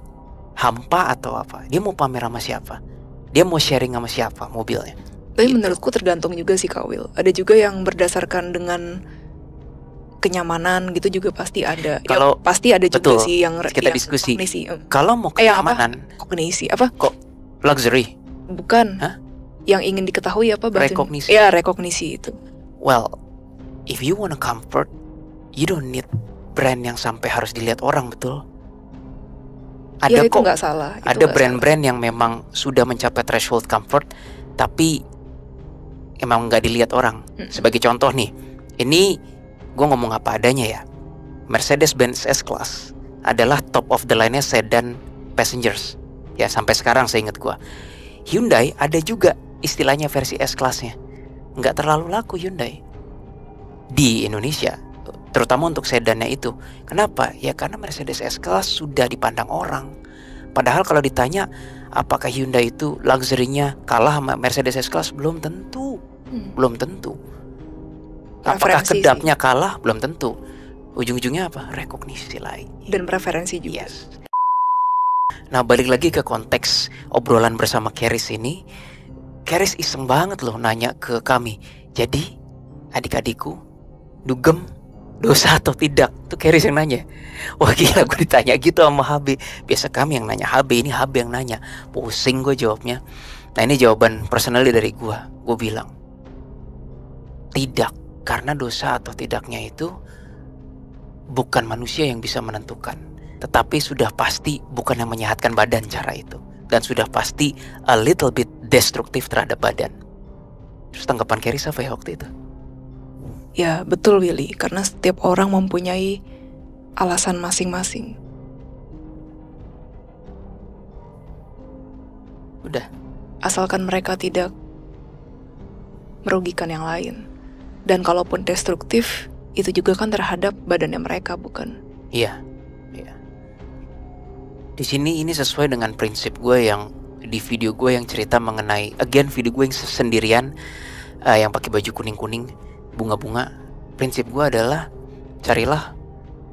Speaker 1: hampa atau apa? Dia mau pamer sama siapa? Dia mau sharing sama siapa mobilnya?
Speaker 2: Tapi
Speaker 1: Gitu.
Speaker 2: menurutku tergantung juga sih Kak Will. Ada juga yang berdasarkan dengan kenyamanan gitu juga pasti ada.
Speaker 1: Kalau-
Speaker 2: ya, pasti ada juga
Speaker 1: betul,
Speaker 2: sih yang
Speaker 1: kita
Speaker 2: yang
Speaker 1: diskusi.
Speaker 2: kognisi.
Speaker 1: Kalau mau
Speaker 2: yang apa?
Speaker 1: kenyamanan,
Speaker 2: Kognisi apa?
Speaker 1: luxury,
Speaker 2: Bukan.
Speaker 1: Hah?
Speaker 2: Yang ingin diketahui apa bahasanya?
Speaker 1: Rekognisi.
Speaker 2: Ya, rekognisi itu.
Speaker 1: well, if you wanna comfort, you don't need brand yang sampai harus dilihat orang, betul?
Speaker 2: Ya
Speaker 1: Ada
Speaker 2: itu
Speaker 1: kok,
Speaker 2: nggak salah. itu
Speaker 1: ada
Speaker 2: nggak
Speaker 1: brand-brand yang memang sudah mencapai threshold comfort, tapi emang nggak dilihat orang. Sebagai contoh nih, ini gue ngomong apa adanya ya. Mercedes-Benz S-Class adalah top of the line-nya sedan passengers. Ya sampai sekarang saya ingat gue. Hyundai ada juga istilahnya versi S-Class-nya. Nggak terlalu laku Hyundai di Indonesia, terutama untuk sedannya itu. Kenapa? Ya karena Mercedes S-Class sudah dipandang orang. Padahal kalau ditanya apakah Hyundai itu luxury-nya kalah sama Mercedes S-Class, belum tentu. Belum tentu. Apakah
Speaker 2: Preferensi
Speaker 1: kedapnya kalah? Belum tentu. Ujung-ujungnya apa? Rekognisi lagi.
Speaker 2: Dan preferensi juga.
Speaker 1: Yes. Nah balik lagi ke konteks obrolan bersama Charis ini. Charis iseng banget loh nanya ke kami. Jadi adik-adikku dugem dosa atau tidak? Tuh Charis yang nanya. Wah gila, gue ditanya gitu sama HB. Biasa kami yang nanya HB, ini HB yang nanya. Pusing gue jawabnya. Nah ini jawaban personally dari gue. Gue bilang tidak, karena dosa atau tidaknya itu bukan manusia yang bisa menentukan, tetapi sudah pasti bukan yang menyehatkan badan cara itu, dan sudah pasti a little bit destruktif terhadap badan. Terus tanggapan Charis apa ya waktu itu?
Speaker 2: Ya betul Willy, karena setiap orang mempunyai alasan masing-masing.
Speaker 1: Udah.
Speaker 2: asalkan mereka tidak merugikan yang lain. Dan kalaupun destruktif, itu juga kan terhadap badannya mereka, bukan?
Speaker 1: Iya. Di sini ini sesuai dengan prinsip gue yang di video gue yang cerita mengenai, again video gue yang sendirian, yang pakai baju kuning-kuning, bunga-bunga. Prinsip gue adalah carilah,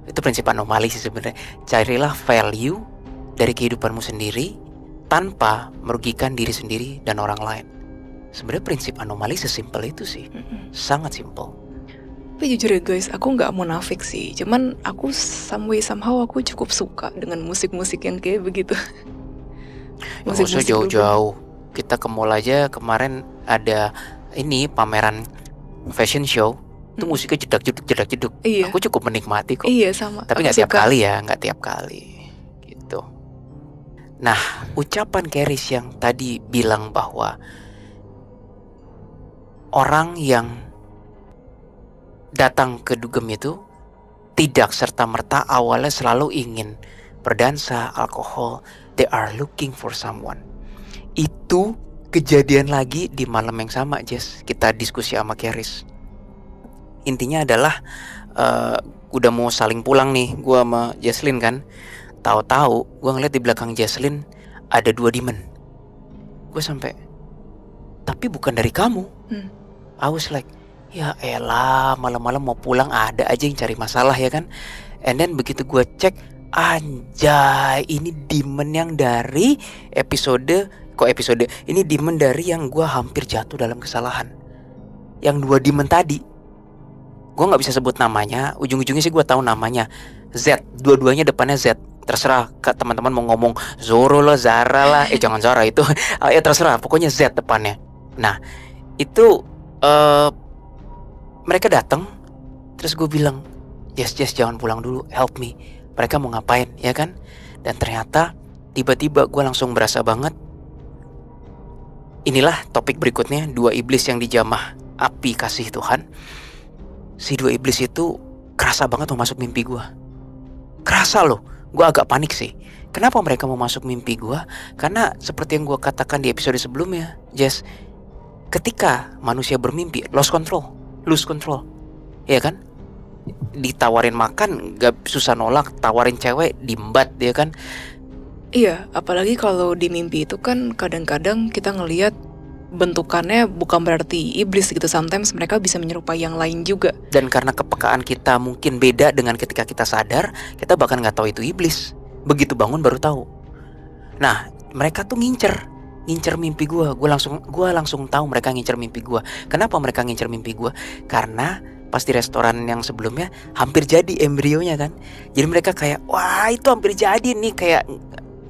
Speaker 1: itu prinsip anomali sih sebenarnya. Carilah value dari kehidupanmu sendiri tanpa merugikan diri sendiri dan orang lain. Sebenarnya prinsip anomali sesimpel itu sih. Sangat simpel.
Speaker 2: Tapi jujur ya guys, aku nggak munafik sih. Cuman aku somehow aku cukup suka dengan musik-musik yang kayak begitu.
Speaker 1: Nggak usah jauh-jauh. Kita ke mall aja kemarin ada ini pameran fashion show. Itu musiknya jedak-jeduk.
Speaker 2: Iya.
Speaker 1: Aku cukup menikmati kok.
Speaker 2: Iya sama.
Speaker 1: Tapi nggak tiap kali ya, nggak tiap kali. Gitu. Nah, ucapan Keris yang tadi bilang bahwa orang yang datang ke dugem itu tidak serta-merta awalnya selalu ingin berdansa, alkohol. They are looking for someone. Itu kejadian lagi di malam yang sama, Jess. Kita diskusi sama Keris. Intinya adalah udah mau saling pulang nih, gue sama Jesslyn kan. Tahu-tahu gue ngeliat di belakang Jesslyn ada 2 demon. Gue sampai, tapi bukan dari kamu. I was like, ya elah, malam-malam mau pulang ada aja yang cari masalah ya kan. And then begitu gue cek, anjay, ini demon yang dari ini demon dari yang gue hampir jatuh dalam kesalahan. Yang 2 demon tadi, gue gak bisa sebut namanya. Ujung-ujungnya sih gue tahu namanya Z, dua-duanya depannya Z. Terserah teman-teman mau ngomong Zoro lah, Zara lah, jangan Zara itu. Ya terserah, pokoknya Z depannya. Nah itu mereka datang, terus gue bilang, Jess jangan pulang dulu, help me. Mereka mau ngapain ya kan? Dan ternyata tiba-tiba gue langsung berasa banget. Inilah topik berikutnya, 2 iblis yang dijamah api kasih Tuhan. Si 2 iblis itu kerasa banget mau masuk mimpi gue. Kerasa loh, gue agak panik sih. Kenapa mereka mau masuk mimpi gue? Karena seperti yang gue katakan di episode sebelumnya, Jess, ketika manusia bermimpi, lose control, ya kan? Ditawarin makan, gak susah nolak. Tawarin cewek, diembat, ya kan?
Speaker 2: Iya, apalagi kalau di mimpi itu kan kadang-kadang kita ngelihat bentukannya bukan berarti iblis gitu. Sometimes mereka bisa menyerupai yang lain juga. Dan
Speaker 1: karena kepekaan kita mungkin beda dengan ketika kita sadar, kita bahkan gak tahu itu iblis. Begitu bangun baru tahu. Nah, mereka tuh ngincer mimpi gue. Gue langsung tahu mereka ngincer mimpi gue. Kenapa mereka ngincer mimpi gue? Karena pas di restoran yang sebelumnya hampir jadi embrionya kan. Jadi mereka kayak, wah itu hampir jadi nih,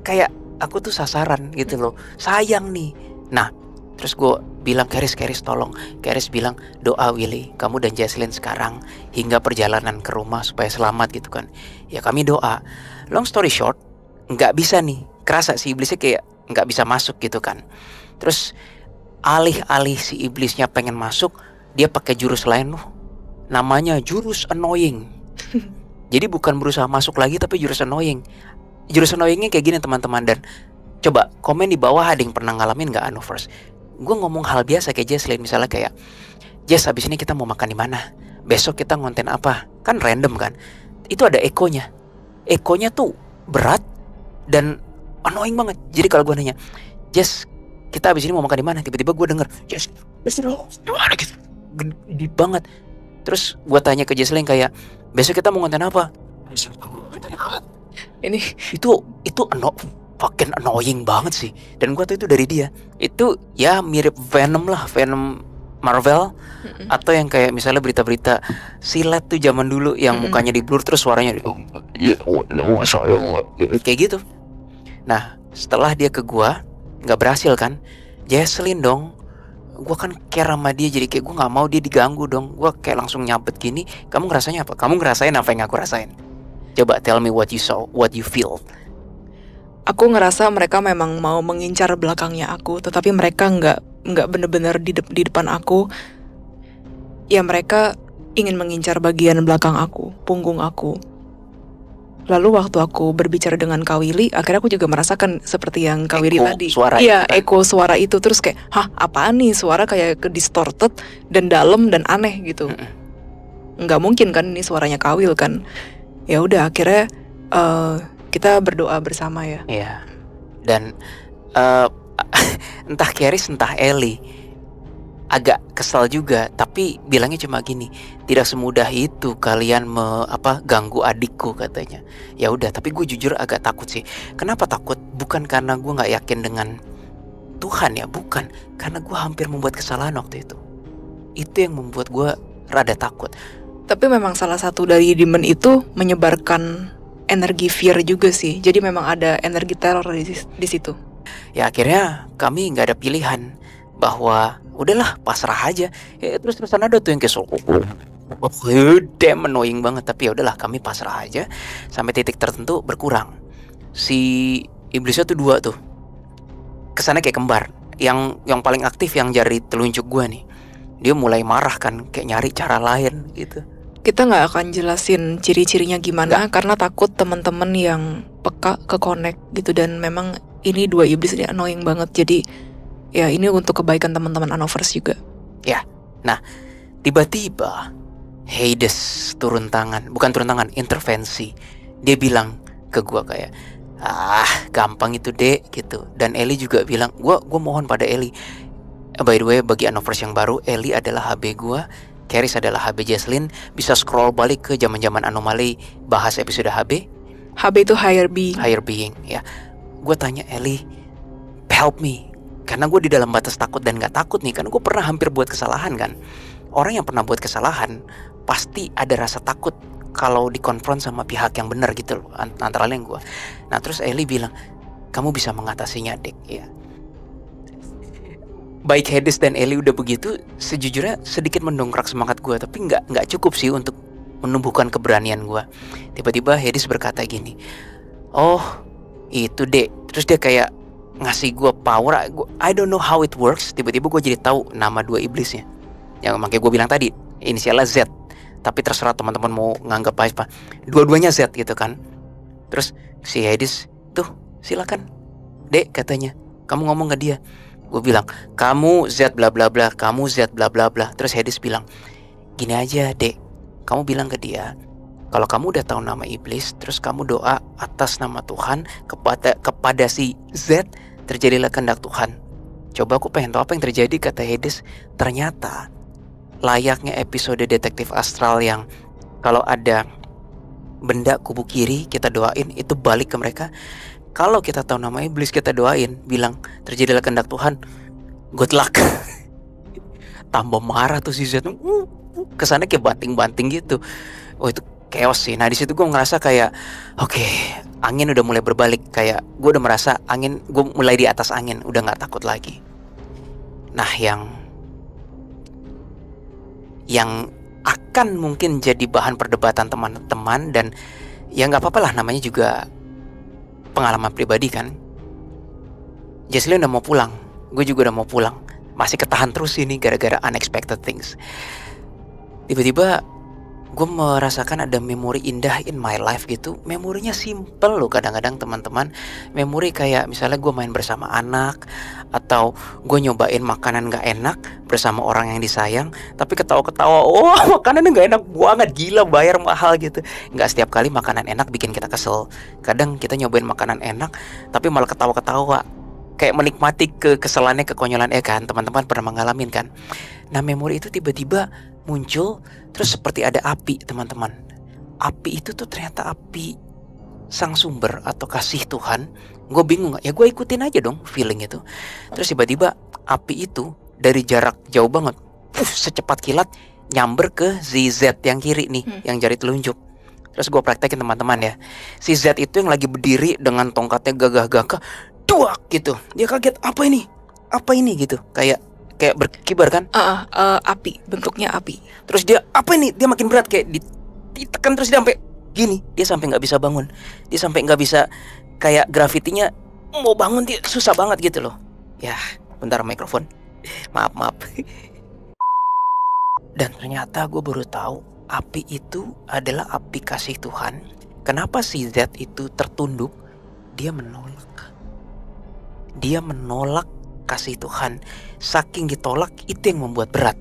Speaker 1: kayak aku tuh sasaran gitu loh. Sayang nih. Nah, terus gue bilang, Keris tolong. Keris bilang, doa Willy, kamu dan Jesslyn sekarang hingga perjalanan ke rumah supaya selamat gitu kan. Ya kami doa. Long story short, nggak bisa nih. Kerasa si iblisnya kayak nggak bisa masuk gitu kan. Terus alih-alih si iblisnya pengen masuk, dia pakai jurus lain loh. Namanya jurus annoying. Jadi bukan berusaha masuk lagi, tapi jurus annoying. Jurus annoyingnya kayak gini teman-teman. Dan coba komen di bawah, ada yang pernah ngalamin nggak Anovers? Gue ngomong hal biasa kayak Jesslyn, misalnya kayak, Jess abis ini kita mau makan di mana? Besok kita ngonten apa? Kan random kan? Itu ada ekonya. Ekonya tuh berat dan annoying banget. Jadi kalau gue nanya, Jess kita abis ini mau makan di mana? Tiba-tiba gue denger, Jess gimana gitu, gede banget. Terus gue tanya ke Jesslyn kayak, besok kita mau ngonten apa? Ini itu fucking annoying banget sih. Dan gue tahu itu dari dia. Itu ya mirip Venom lah, Venom Marvel. Atau yang kayak misalnya berita-berita silat tuh zaman dulu yang mukanya di blur terus suaranya kayak gitu. Nah setelah dia ke gue gak berhasil kan, Jesslyn dong, gue kan care sama dia, jadi kayak gue gak mau dia diganggu dong. Gue kayak langsung nyabet gini, kamu ngerasain apa? Kamu ngerasain apa yang aku rasain? Coba tell me what you saw, what you feel.
Speaker 2: Aku ngerasa mereka memang mau mengincar belakangnya aku, tetapi mereka nggak benar-benar di depan aku. Ya mereka ingin mengincar bagian belakang aku, punggung aku. Lalu waktu aku berbicara dengan Kak Willy, akhirnya aku juga merasakan seperti yang Kak Willy
Speaker 1: Eko
Speaker 2: tadi.
Speaker 1: suara
Speaker 2: Iya,
Speaker 1: itu kan.
Speaker 2: eko suara itu. Terus kayak, hah apaan nih, suara kayak ke distorted dan dalam dan aneh gitu. Nggak mungkin kan ini suaranya Kak Will kan. Ya udah akhirnya kita berdoa bersama ya.
Speaker 1: Iya. Dan entah Keris entah Eli agak kesal juga, tapi bilangnya cuma gini, tidak semudah itu kalian ganggu adikku katanya. Ya udah, tapi gue jujur agak takut sih. Kenapa takut? Bukan karena gue nggak yakin dengan Tuhan ya, bukan, karena gue hampir membuat kesalahan waktu itu. Itu yang membuat gue rada takut.
Speaker 2: Tapi memang salah satu dari demon itu menyebarkan energi fear juga sih. Jadi memang ada energi teror di situ.
Speaker 1: Ya akhirnya kami nggak ada pilihan bahwa udahlah pasrah aja. Ya, terus-terusan ada tuh yang kayak damn annoying banget, tapi ya udahlah kami pasrah aja sampai titik tertentu berkurang. Si iblisnya tuh 2 tuh. Kesannya kayak kembar. Yang paling aktif yang jari telunjuk gua nih. Dia mulai marah kan, kayak nyari cara lain gitu.
Speaker 2: Kita nggak akan jelasin ciri-cirinya gimana karena takut teman-teman yang peka ke connect gitu, dan memang ini 2 iblis ini annoying banget. Jadi ya ini untuk kebaikan teman-teman Anovers juga.
Speaker 1: Ya, nah tiba-tiba Hades turun tangan, bukan turun tangan, intervensi. Dia bilang ke gua kayak, gampang itu dek gitu. Dan Eli juga bilang, gua mohon pada Eli. By the way, bagi Anovers yang baru, Eli adalah HB gua, Keris adalah HB Jesslyn. Bisa scroll balik ke zaman-zaman anomali, bahas episode HB.
Speaker 2: HB itu higher being.
Speaker 1: Higher being, ya. Gue tanya Eli, help me. Karena gue di dalam batas takut dan gak takut nih, karena gue pernah hampir buat kesalahan kan. Orang yang pernah buat kesalahan pasti ada rasa takut kalau dikonfront sama pihak yang benar gitu loh, antara lain gue. Nah terus Eli bilang, kamu bisa mengatasinya dek ya. Baik Hades dan Eli udah begitu, sejujurnya sedikit mendongkrak semangat gue, tapi nggak cukup sih untuk menumbuhkan keberanian gue. Tiba-tiba Hades berkata gini, oh itu dek. Terus dia kayak ngasih gue power. I don't know how it works. Tiba-tiba gue jadi tahu nama 2 iblisnya. Yang makanya gue bilang tadi inisialnya Z. Tapi terserah teman-teman mau nganggap apa. Dua-duanya Z gitu kan. Terus si Hades, tuh silakan dek katanya, kamu ngomong ke dia. Gue bilang, kamu Z bla bla bla, kamu Z bla bla bla. Terus Hades bilang, gini aja dek, kamu bilang ke dia, kalau kamu udah tahu nama iblis, terus kamu doa atas nama Tuhan kepada si Z, terjadilah kehendak Tuhan. Coba aku pengen tahu apa yang terjadi, kata Hades. Ternyata layaknya episode detektif astral yang kalau ada benda kubu kiri kita doain itu balik ke mereka. Kalau kita tahu nama iblis kita doain, bilang terjadilah kehendak Tuhan, good luck. Tambah marah tuh si Z. Kesannya kayak banting-banting gitu. Oh itu chaos sih. Nah di situ gue ngerasa kayak oke, angin udah mulai berbalik. Kayak gue udah merasa angin, gue mulai di atas angin, udah nggak takut lagi. Nah yang akan mungkin jadi bahan perdebatan teman-teman, dan ya nggak apa-apa lah, namanya juga pengalaman pribadi kan. Jesslyn udah mau pulang, gue juga udah mau pulang, masih ketahan terus ini gara-gara unexpected things. Tiba-tiba gue merasakan ada memori indah in my life gitu. Memorinya simple loh kadang-kadang teman-teman. Memori kayak misalnya gue main bersama anak, atau gue nyobain makanan gak enak bersama orang yang disayang, tapi ketawa-ketawa, oh makanannya gak enak banget, gila bayar mahal gitu. Gak setiap kali makanan enak bikin kita kesel. Kadang kita nyobain makanan enak tapi malah ketawa-ketawa, kayak menikmati kekesalannya, kekonyolan kan. Teman-teman pernah mengalami kan. Nah memori itu tiba-tiba muncul, terus seperti ada api teman-teman. Api itu tuh ternyata api sang sumber atau kasih Tuhan. Gue bingung, ya gue ikutin aja dong feeling itu. Terus tiba-tiba api itu dari jarak jauh banget, secepat kilat nyamber ke si Z yang kiri nih, yang jari telunjuk. Terus gue praktekin teman-teman ya. Si Z itu yang lagi berdiri dengan tongkatnya gagah-gagah, duak gitu. Dia kaget, apa ini? Apa ini gitu. Kayak berkibar kan?
Speaker 2: Api, bentuknya api.
Speaker 1: Terus dia, apa ini? Dia makin berat, kayak ditekan terus dia sampai gini. Dia sampai nggak bisa bangun. Dia sampai nggak bisa, kayak grafitinya mau bangun dia susah banget gitu loh. Ya, bentar mikrofon. Maaf. Dan ternyata gue baru tahu api itu adalah api kasih Tuhan Kenapa si Z itu tertunduk? Dia menolak kasih Tuhan. Saking ditolak, itu yang membuat berat.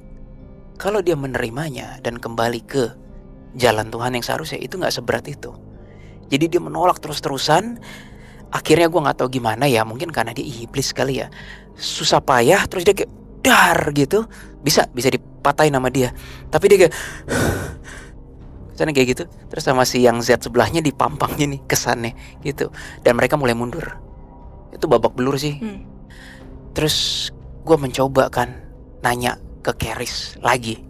Speaker 1: Kalau dia menerimanya dan kembali ke jalan Tuhan yang seharusnya, itu gak seberat itu. Jadi dia menolak terus-terusan. Akhirnya gue gak tahu gimana ya, mungkin karena dia iblis kali ya, susah payah, terus dia kayak dar gitu. Bisa dipatahin sama dia. Tapi dia kayak sana kayak gitu. Terus sama si yang Z sebelahnya dipampang gini kesannya gitu. Dan mereka mulai mundur. Itu babak belur sih. Terus gue mencoba kan nanya ke Keris lagi.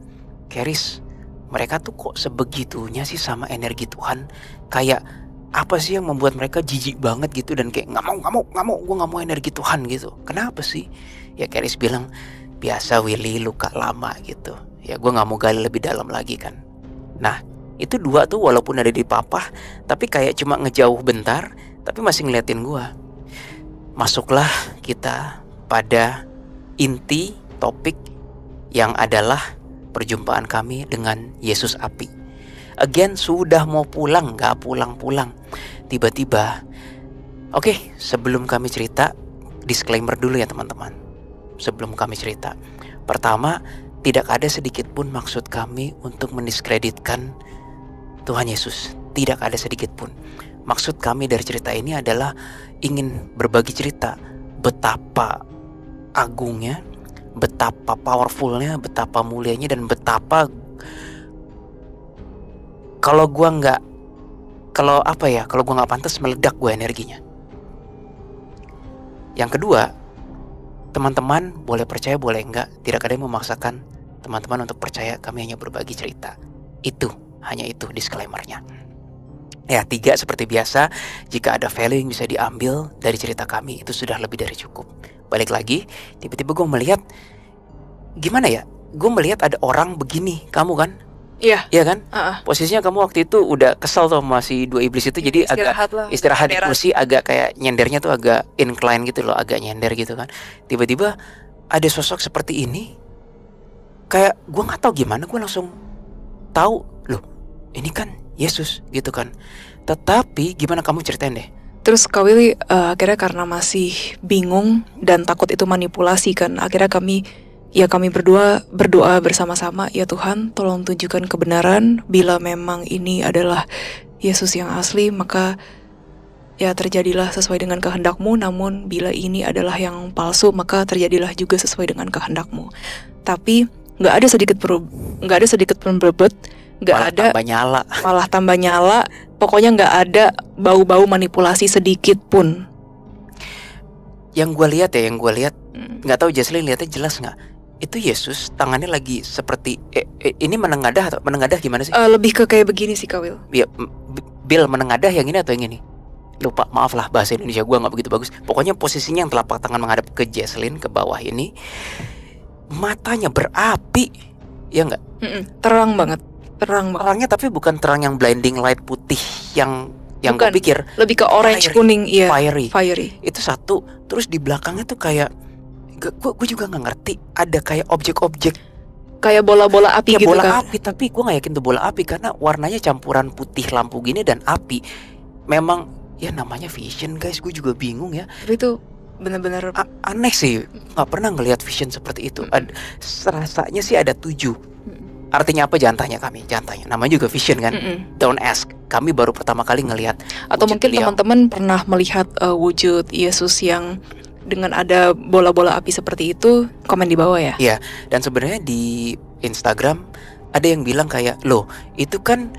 Speaker 1: Keris, mereka tuh kok sebegitunya sih sama energi Tuhan? Kayak apa sih yang membuat mereka jijik banget gitu dan kayak nggak mau, gue nggak mau energi Tuhan gitu. Kenapa sih? Ya Keris bilang, biasa Willy, luka lama gitu. Ya gue nggak mau gali lebih dalam lagi kan. Nah itu dua tuh walaupun ada di papah, tapi kayak cuma ngejauh bentar, tapi masih ngeliatin gue. Masuklah kita pada inti topik yang adalah perjumpaan kami dengan Yesus api. Again, sudah mau pulang, gak pulang-pulang. Tiba-tiba, oke, sebelum kami cerita, disclaimer dulu ya teman-teman. Sebelum kami cerita, pertama, tidak ada sedikit pun maksud kami untuk mendiskreditkan Tuhan Yesus. Tidak ada sedikit pun. Maksud kami dari cerita ini adalah ingin berbagi cerita betapa agungnya, betapa powerfulnya, betapa mulianya, dan betapa kalau gue nggak pantas meledak gue energinya. Yang kedua, teman-teman boleh percaya boleh enggak, tidak ada yang memaksakan teman-teman untuk percaya, kami hanya berbagi cerita. Hanya itu disclaimernya. Ya, 3, seperti biasa, jika ada value yang bisa diambil dari cerita kami, itu sudah lebih dari cukup. Balik lagi, tiba-tiba gue melihat, gimana ya, gue melihat ada orang begini, kamu kan? Iya kan? Posisinya kamu waktu itu udah kesel tuh sama si dua iblis itu, jadi istirahat di kursi, agak kayak nyendernya tuh agak incline gitu loh, agak nyender gitu kan. Tiba-tiba ada sosok seperti ini, kayak gue nggak tahu gimana, gue langsung tahu loh, ini kan Yesus gitu kan. Tetapi gimana, kamu ceritain deh.
Speaker 2: Terus Kak Willy akhirnya karena masih bingung dan takut itu manipulasi kan, akhirnya kami berdua berdoa bersama-sama, ya Tuhan tolong tunjukkan kebenaran, bila memang ini adalah Yesus yang asli maka ya terjadilah sesuai dengan kehendak-Mu, namun bila ini adalah yang palsu maka terjadilah juga sesuai dengan kehendak-Mu. Tapi nggak ada sedikit pun berebut, malah tambah nyala, pokoknya nggak ada bau-bau manipulasi sedikit pun.
Speaker 1: Yang gue lihat nggak tahu Jesslyn lihatnya jelas nggak? Itu Yesus tangannya lagi seperti ini menengadah gimana sih?
Speaker 2: Lebih ke kayak begini sih Kak Will.
Speaker 1: Ya, Bill menengadah yang ini atau yang ini? Lupa, maaf lah bahasa Indonesia gue nggak begitu bagus. Pokoknya posisinya yang telapak tangan menghadap ke Jesslyn, ke bawah ini, matanya berapi, ya nggak?
Speaker 2: Terang banget.
Speaker 1: Terangnya tapi bukan terang yang blinding light putih yang gue pikir.
Speaker 2: Lebih ke orange, kuning, iya.
Speaker 1: Fiery. Itu satu. Terus di belakangnya tuh kayak, gue juga nggak ngerti, ada kayak objek-objek
Speaker 2: kayak bola-bola api gitu kan.
Speaker 1: Bola api, tapi gue nggak yakin tuh bola api karena warnanya campuran putih lampu gini dan api. Memang ya namanya vision guys, gue juga bingung ya.
Speaker 2: Tapi itu benar-benar
Speaker 1: aneh sih, nggak pernah ngelihat vision seperti itu. Rasanya sih ada 7. Artinya apa? Jangan tanya kami, namanya juga vision kan. Don't ask, kami baru pertama kali ngelihat.
Speaker 2: Atau mungkin teman-teman pernah melihat wujud Yesus yang dengan ada bola-bola api seperti itu, komen di bawah ya.
Speaker 1: Iya, dan sebenarnya di Instagram ada yang bilang kayak, loh itu kan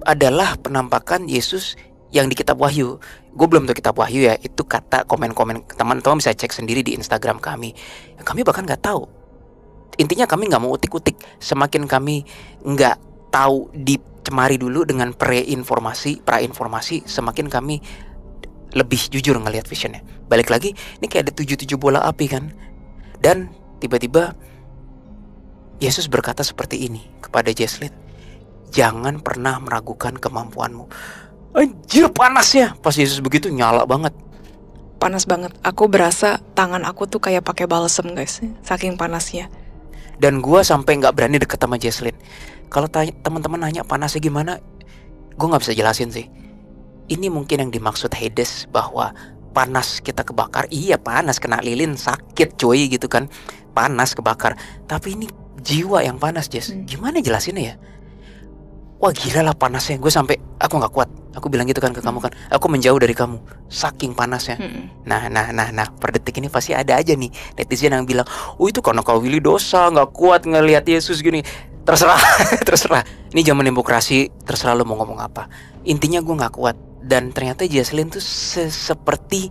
Speaker 1: adalah penampakan Yesus yang di kitab Wahyu. Gue belum tahu kitab Wahyu ya, itu kata komen-komen, teman-teman bisa cek sendiri di Instagram kami. Kami bahkan nggak tahu. Intinya kami nggak mau utik-utik. Semakin kami nggak tahu, dicemari dulu dengan pra-informasi, semakin kami lebih jujur ngelihat visionnya. Balik lagi, ini kayak ada 7 bola api kan. Dan tiba-tiba Yesus berkata seperti ini kepada Jesslyn, jangan pernah meragukan kemampuanmu. Anjir, panasnya. Pas Yesus begitu nyala banget.
Speaker 2: Panas banget. Aku berasa tangan aku tuh kayak pakai balsem guys, saking panasnya.
Speaker 1: Dan gue sampai nggak berani deket sama Jesslyn. Kalau teman-teman nanya panasnya gimana, gue nggak bisa jelasin sih. Ini mungkin yang dimaksud Hades, bahwa panas kita kebakar. Iya panas, kena lilin sakit coy gitu kan, panas kebakar. Tapi ini jiwa yang panas, Jess. Gimana jelasinnya ya? Wah gila lah panasnya. Gue sampai aku nggak kuat. Aku bilang gitu kan ke kamu kan, aku menjauh dari kamu saking panasnya. Nah per detik ini pasti ada aja nih netizen yang bilang, oh itu karena Kak Willy dosa, nggak kuat ngelihat Yesus gini. Terserah terserah. Ini zaman demokrasi, terserah lo mau ngomong apa. Intinya gue nggak kuat. Dan ternyata Jesslyn tuh seperti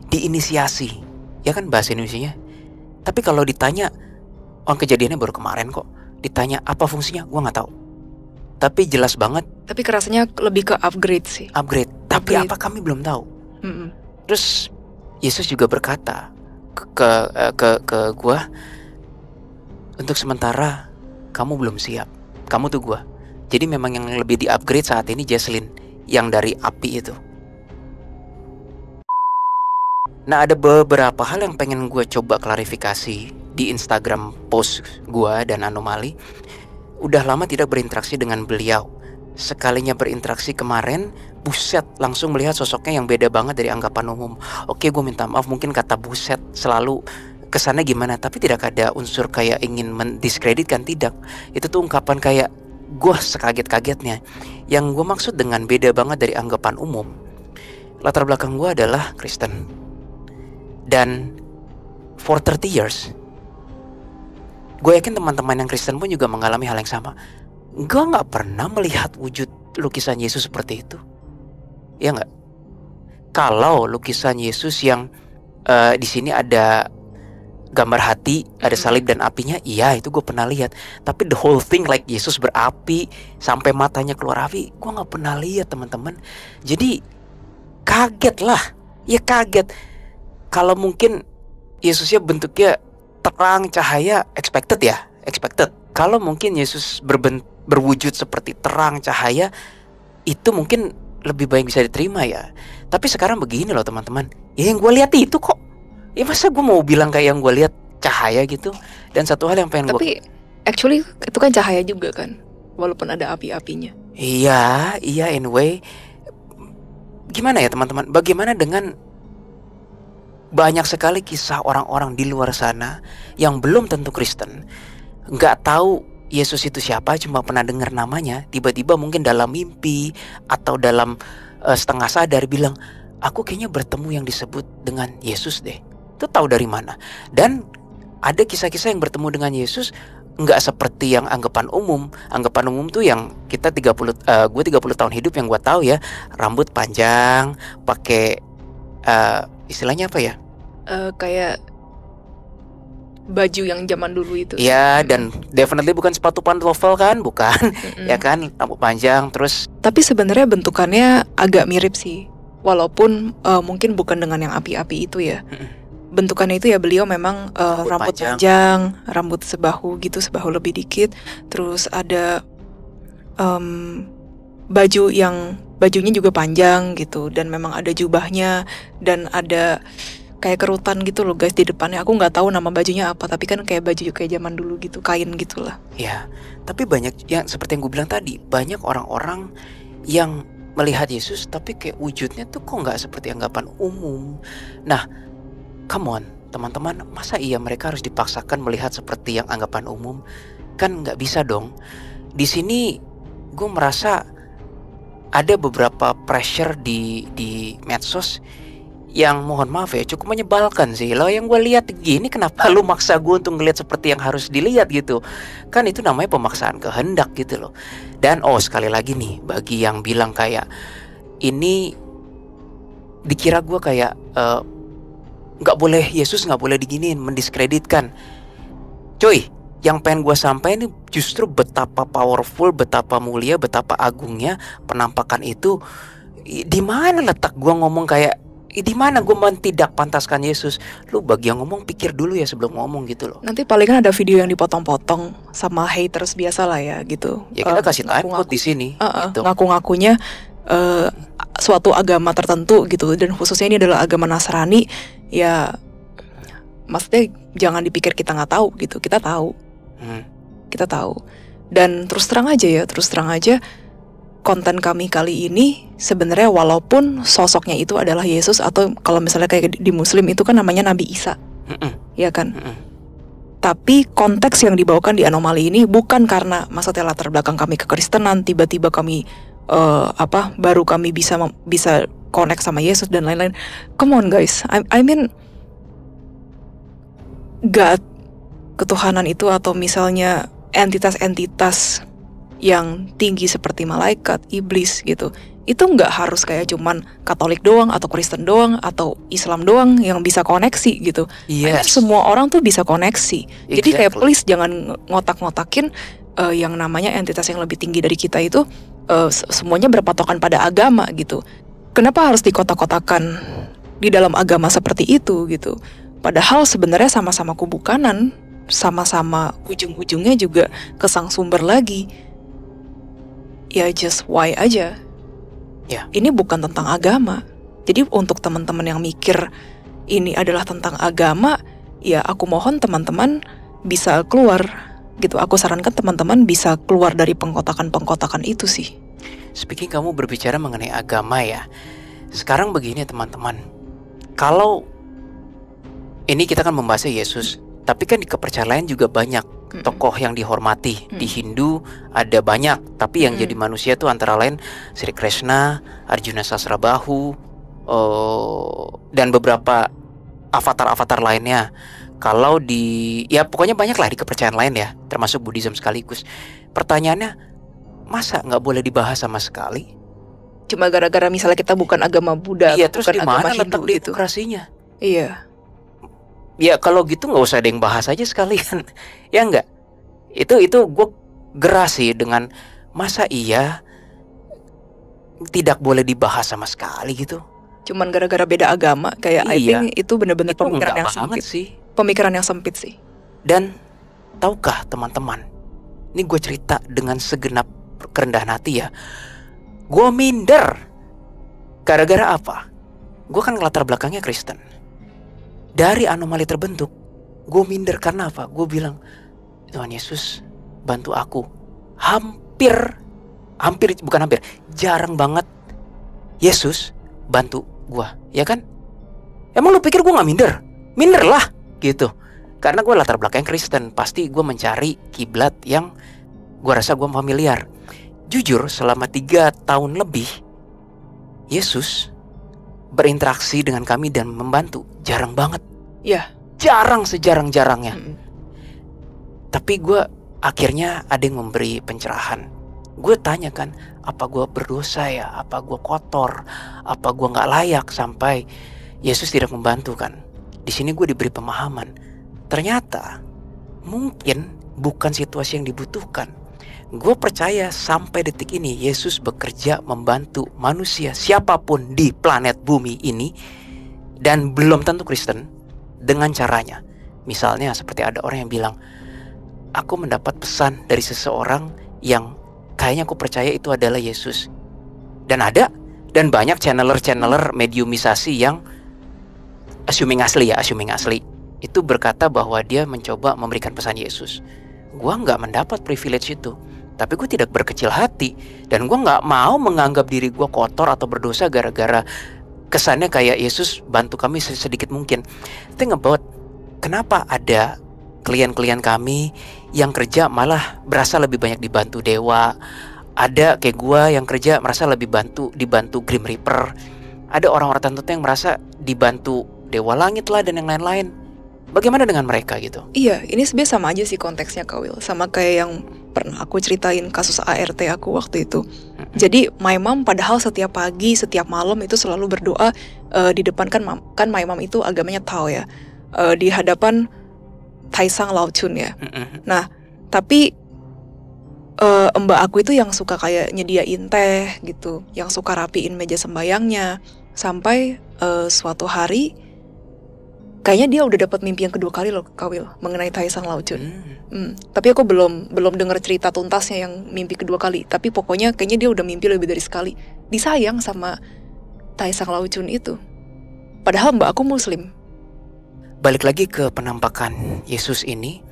Speaker 1: diinisiasi, ya kan bahasa Indonesianya. Tapi kalau ditanya, kejadiannya baru kemarin kok. Ditanya apa fungsinya, gue nggak tahu. Tapi jelas banget.
Speaker 2: Tapi kerasanya lebih ke upgrade sih.
Speaker 1: Upgrade. Tapi apa kami belum tahu. Terus Yesus juga berkata ke gue, untuk sementara kamu belum siap. Kamu tuh gue. Jadi memang yang lebih di upgrade saat ini Jesslyn, yang dari api itu. Nah ada beberapa hal yang pengen gue coba klarifikasi di Instagram post gue dan Anomali. Udah lama tidak berinteraksi dengan beliau. Sekalinya berinteraksi kemarin, buset, langsung melihat sosoknya yang beda banget dari anggapan umum. Oke, gue minta maaf, mungkin kata buset selalu kesannya gimana, tapi tidak ada unsur kayak ingin mendiskreditkan, tidak. Itu tuh ungkapan kayak gue sekaget-kagetnya. Yang gue maksud dengan beda banget dari anggapan umum, latar belakang gue adalah Kristen. Dan for 30 years, gue yakin teman-teman yang Kristen pun juga mengalami hal yang sama. Gue gak pernah melihat wujud lukisan Yesus seperti itu. Ya gak? Kalau lukisan Yesus yang di sini ada gambar hati, ada salib dan apinya, iya itu gue pernah lihat. Tapi the whole thing like Yesus berapi sampai matanya keluar api, gue gak pernah lihat teman-teman. Jadi kaget lah. Ya kaget. Kalau mungkin Yesusnya bentuknya terang cahaya, expected. Kalau mungkin Yesus berwujud seperti terang cahaya, itu mungkin lebih baik bisa diterima ya. Tapi sekarang begini loh teman-teman, ya yang gue lihat itu kok. Ya masa gue mau bilang kayak yang gue lihat cahaya gitu. Dan satu hal yang pengen
Speaker 2: Tapi actually itu kan cahaya juga kan, walaupun ada api-apinya.
Speaker 1: Iya anyway. Gimana ya teman-teman, bagaimana dengan banyak sekali kisah orang-orang di luar sana yang belum tentu Kristen, nggak tahu Yesus itu siapa, cuma pernah dengar namanya, tiba-tiba mungkin dalam mimpi atau dalam setengah sadar bilang, aku kayaknya bertemu yang disebut dengan Yesus deh. Itu tahu dari mana? Dan ada kisah-kisah yang bertemu dengan Yesus nggak seperti yang anggapan umum. Anggapan umum tuh yang kita gue 30 tahun hidup yang gue tahu ya, rambut panjang, pakai istilahnya apa ya?
Speaker 2: Kayak baju yang zaman dulu itu.
Speaker 1: Ya, dan definitely bukan sepatu pantofel kan, bukan. Ya kan, rambut panjang terus.
Speaker 2: Tapi sebenarnya bentukannya agak mirip sih. Walaupun mungkin bukan dengan yang api-api itu ya. Bentukannya itu ya beliau memang rambut panjang, rambut sebahu gitu, sebahu lebih dikit. Terus ada bajunya juga panjang gitu, dan memang ada jubahnya, dan ada kayak kerutan gitu loh guys di depannya. Aku nggak tahu nama bajunya apa, tapi kan kayak baju kayak zaman dulu gitu, kain gitulah.
Speaker 1: Ya, tapi banyak yang seperti yang gue bilang tadi, banyak orang-orang yang melihat Yesus tapi kayak wujudnya tuh kok nggak seperti anggapan umum. Nah, come on teman-teman, masa iya mereka harus dipaksakan melihat seperti yang anggapan umum? Kan nggak bisa dong. Di sini gue merasa ada beberapa pressure di medsos yang mohon maaf ya cukup menyebalkan sih. Lo yang gue lihat gini, kenapa lu maksa gue untuk ngelihat seperti yang harus dilihat gitu? Kan itu namanya pemaksaan kehendak gitu loh. Dan sekali lagi nih, bagi yang bilang kayak ini dikira gue kayak nggak boleh, Yesus nggak boleh diginiin, mendiskreditkan. Cuy, yang pengen gue sampaikan ini justru betapa powerful, betapa mulia, betapa agungnya penampakan itu. Di mana letak gue ngomong kayak di mana gue tidak pantaskan Yesus? Lu bagi yang ngomong pikir dulu ya sebelum ngomong gitu loh.
Speaker 2: Nanti palingan ada video yang dipotong-potong sama haters biasa lah ya gitu.
Speaker 1: Ya kita kasih time code di sini. Gitu.
Speaker 2: Ngaku-ngakunya suatu agama tertentu gitu, dan khususnya ini adalah agama Nasrani. Ya maksudnya jangan dipikir kita nggak tahu gitu. Kita tahu. Kita tahu. Dan terus terang aja konten kami kali ini sebenarnya walaupun sosoknya itu adalah Yesus, atau kalau misalnya kayak di Muslim itu kan namanya Nabi Isa, ya kan? Tapi konteks yang dibawakan di Anomali ini bukan karena maksudnya latar belakang kami kekristenan, tiba-tiba kami baru kami bisa connect sama Yesus dan lain-lain. Come on guys, I mean God, ketuhanan itu, atau misalnya entitas-entitas yang tinggi seperti malaikat, iblis gitu, itu nggak harus kayak cuman Katolik doang atau Kristen doang atau Islam doang yang bisa koneksi gitu.
Speaker 1: Yes.
Speaker 2: Semua orang tuh bisa koneksi. Jadi
Speaker 1: Exactly.
Speaker 2: kayak please jangan ngotak-ngotakin yang namanya entitas yang lebih tinggi dari kita itu semuanya berpatokan pada agama gitu. Kenapa harus dikotak-kotakan di dalam agama seperti itu gitu? Padahal sebenarnya sama-sama kubu kanan, sama-sama ujung-ujungnya juga ke sang sumber lagi. Ya just why aja.
Speaker 1: Ya.
Speaker 2: Ini bukan tentang agama. Jadi untuk teman-teman yang mikir ini adalah tentang agama, ya aku mohon teman-teman bisa keluar gitu. Aku sarankan teman-teman bisa keluar dari pengkotakan-pengkotakan itu sih.
Speaker 1: Speaking kamu berbicara mengenai agama ya. Sekarang begini teman-teman. Kalau ini kita kan membahasnya Yesus, tapi kan di kepercayaan lain juga banyak tokoh yang dihormati. Di Hindu ada banyak, tapi yang jadi manusia itu antara lain Sri Krishna, Arjuna Sasrabahu, dan beberapa avatar-avatar lainnya. Kalau ya pokoknya banyak lah di kepercayaan lain ya, termasuk Buddhism sekaligus. Pertanyaannya, masa nggak boleh dibahas sama sekali?
Speaker 2: Cuma gara-gara misalnya kita bukan agama Buddha,
Speaker 1: Iya, terus
Speaker 2: bukan
Speaker 1: di mana
Speaker 2: agama
Speaker 1: letak
Speaker 2: Hindu gitu.
Speaker 1: demokrasinya?
Speaker 2: Iya.
Speaker 1: Ya kalau gitu nggak usah ada yang bahas aja sekalian. Ya enggak. Itu gue geras sih dengan masa iya tidak boleh dibahas sama sekali gitu.
Speaker 2: Cuman gara-gara beda agama, kayak I
Speaker 1: Iya.
Speaker 2: think itu benar-benar
Speaker 1: Itu
Speaker 2: pemikiran
Speaker 1: enggak
Speaker 2: yang
Speaker 1: banget
Speaker 2: sempit.
Speaker 1: sih.
Speaker 2: Pemikiran yang sempit sih.
Speaker 1: Dan tahukah teman-teman, ini gue cerita dengan segenap kerendahan hati ya. Gue minder. Gara-gara apa? Gue kan latar belakangnya Kristen. Dari anomali terbentuk, gue minder karena apa? Gue bilang, Tuhan Yesus bantu aku. Jarang banget Yesus bantu gue, ya kan? Emang lu pikir gue gak minder? Minder lah, gitu. Karena gue latar belakang Kristen, pasti gue mencari kiblat yang gue rasa gue familiar. Jujur, selama 3 tahun lebih, Yesus berinteraksi dengan kami dan membantu jarang banget.
Speaker 2: Ya.
Speaker 1: Jarang sejarang-jarangnya. Tapi gue akhirnya ada yang memberi pencerahan. Gue tanyakan, apa gue berdosa ya? Apa gue kotor? Apa gue gak layak sampai Yesus tidak membantu kan? Di sini gue diberi pemahaman. Ternyata mungkin bukan situasi yang dibutuhkan. Gue percaya sampai detik ini Yesus bekerja membantu manusia siapapun di planet bumi ini, dan belum tentu Kristen, dengan caranya. Misalnya seperti ada orang yang bilang, aku mendapat pesan dari seseorang yang kayaknya aku percaya itu adalah Yesus. Dan banyak channeler mediumisasi yang assuming asli, itu berkata bahwa dia mencoba memberikan pesan Yesus. Gua nggak mendapat privilege itu, tapi gue tidak berkecil hati, dan gue nggak mau menganggap diri gue kotor atau berdosa gara-gara kesannya kayak Yesus bantu kami sedikit mungkin. Think about kenapa ada klien-klien kami yang kerja malah berasa lebih banyak dibantu dewa. Ada kayak gue yang kerja merasa lebih dibantu Grim Reaper. Ada orang-orang tertentu yang merasa dibantu dewa langit lah dan yang lain-lain. Bagaimana dengan mereka gitu?
Speaker 2: Iya, ini sebenarnya sama aja sih konteksnya Kak Will. Sama kayak yang pernah aku ceritain kasus ART aku waktu itu. Jadi my mom padahal setiap pagi, setiap malam itu selalu berdoa di depan kan my mom itu agamanya Tao ya. Di hadapan Taisang Lao-chun ya. Nah, tapi mbak aku itu yang suka kayak nyediain teh gitu, yang suka rapiin meja sembayangnya. Sampai suatu hari kayaknya dia udah dapat mimpi yang kedua kali loh Kak Will, mengenai Taisang Lao-chun. Tapi aku belum dengar cerita tuntasnya yang mimpi kedua kali. Tapi pokoknya kayaknya dia udah mimpi lebih dari sekali. Disayang sama Taisang Lao-chun itu. Padahal mbak aku Muslim.
Speaker 1: Balik lagi ke penampakan Yesus ini,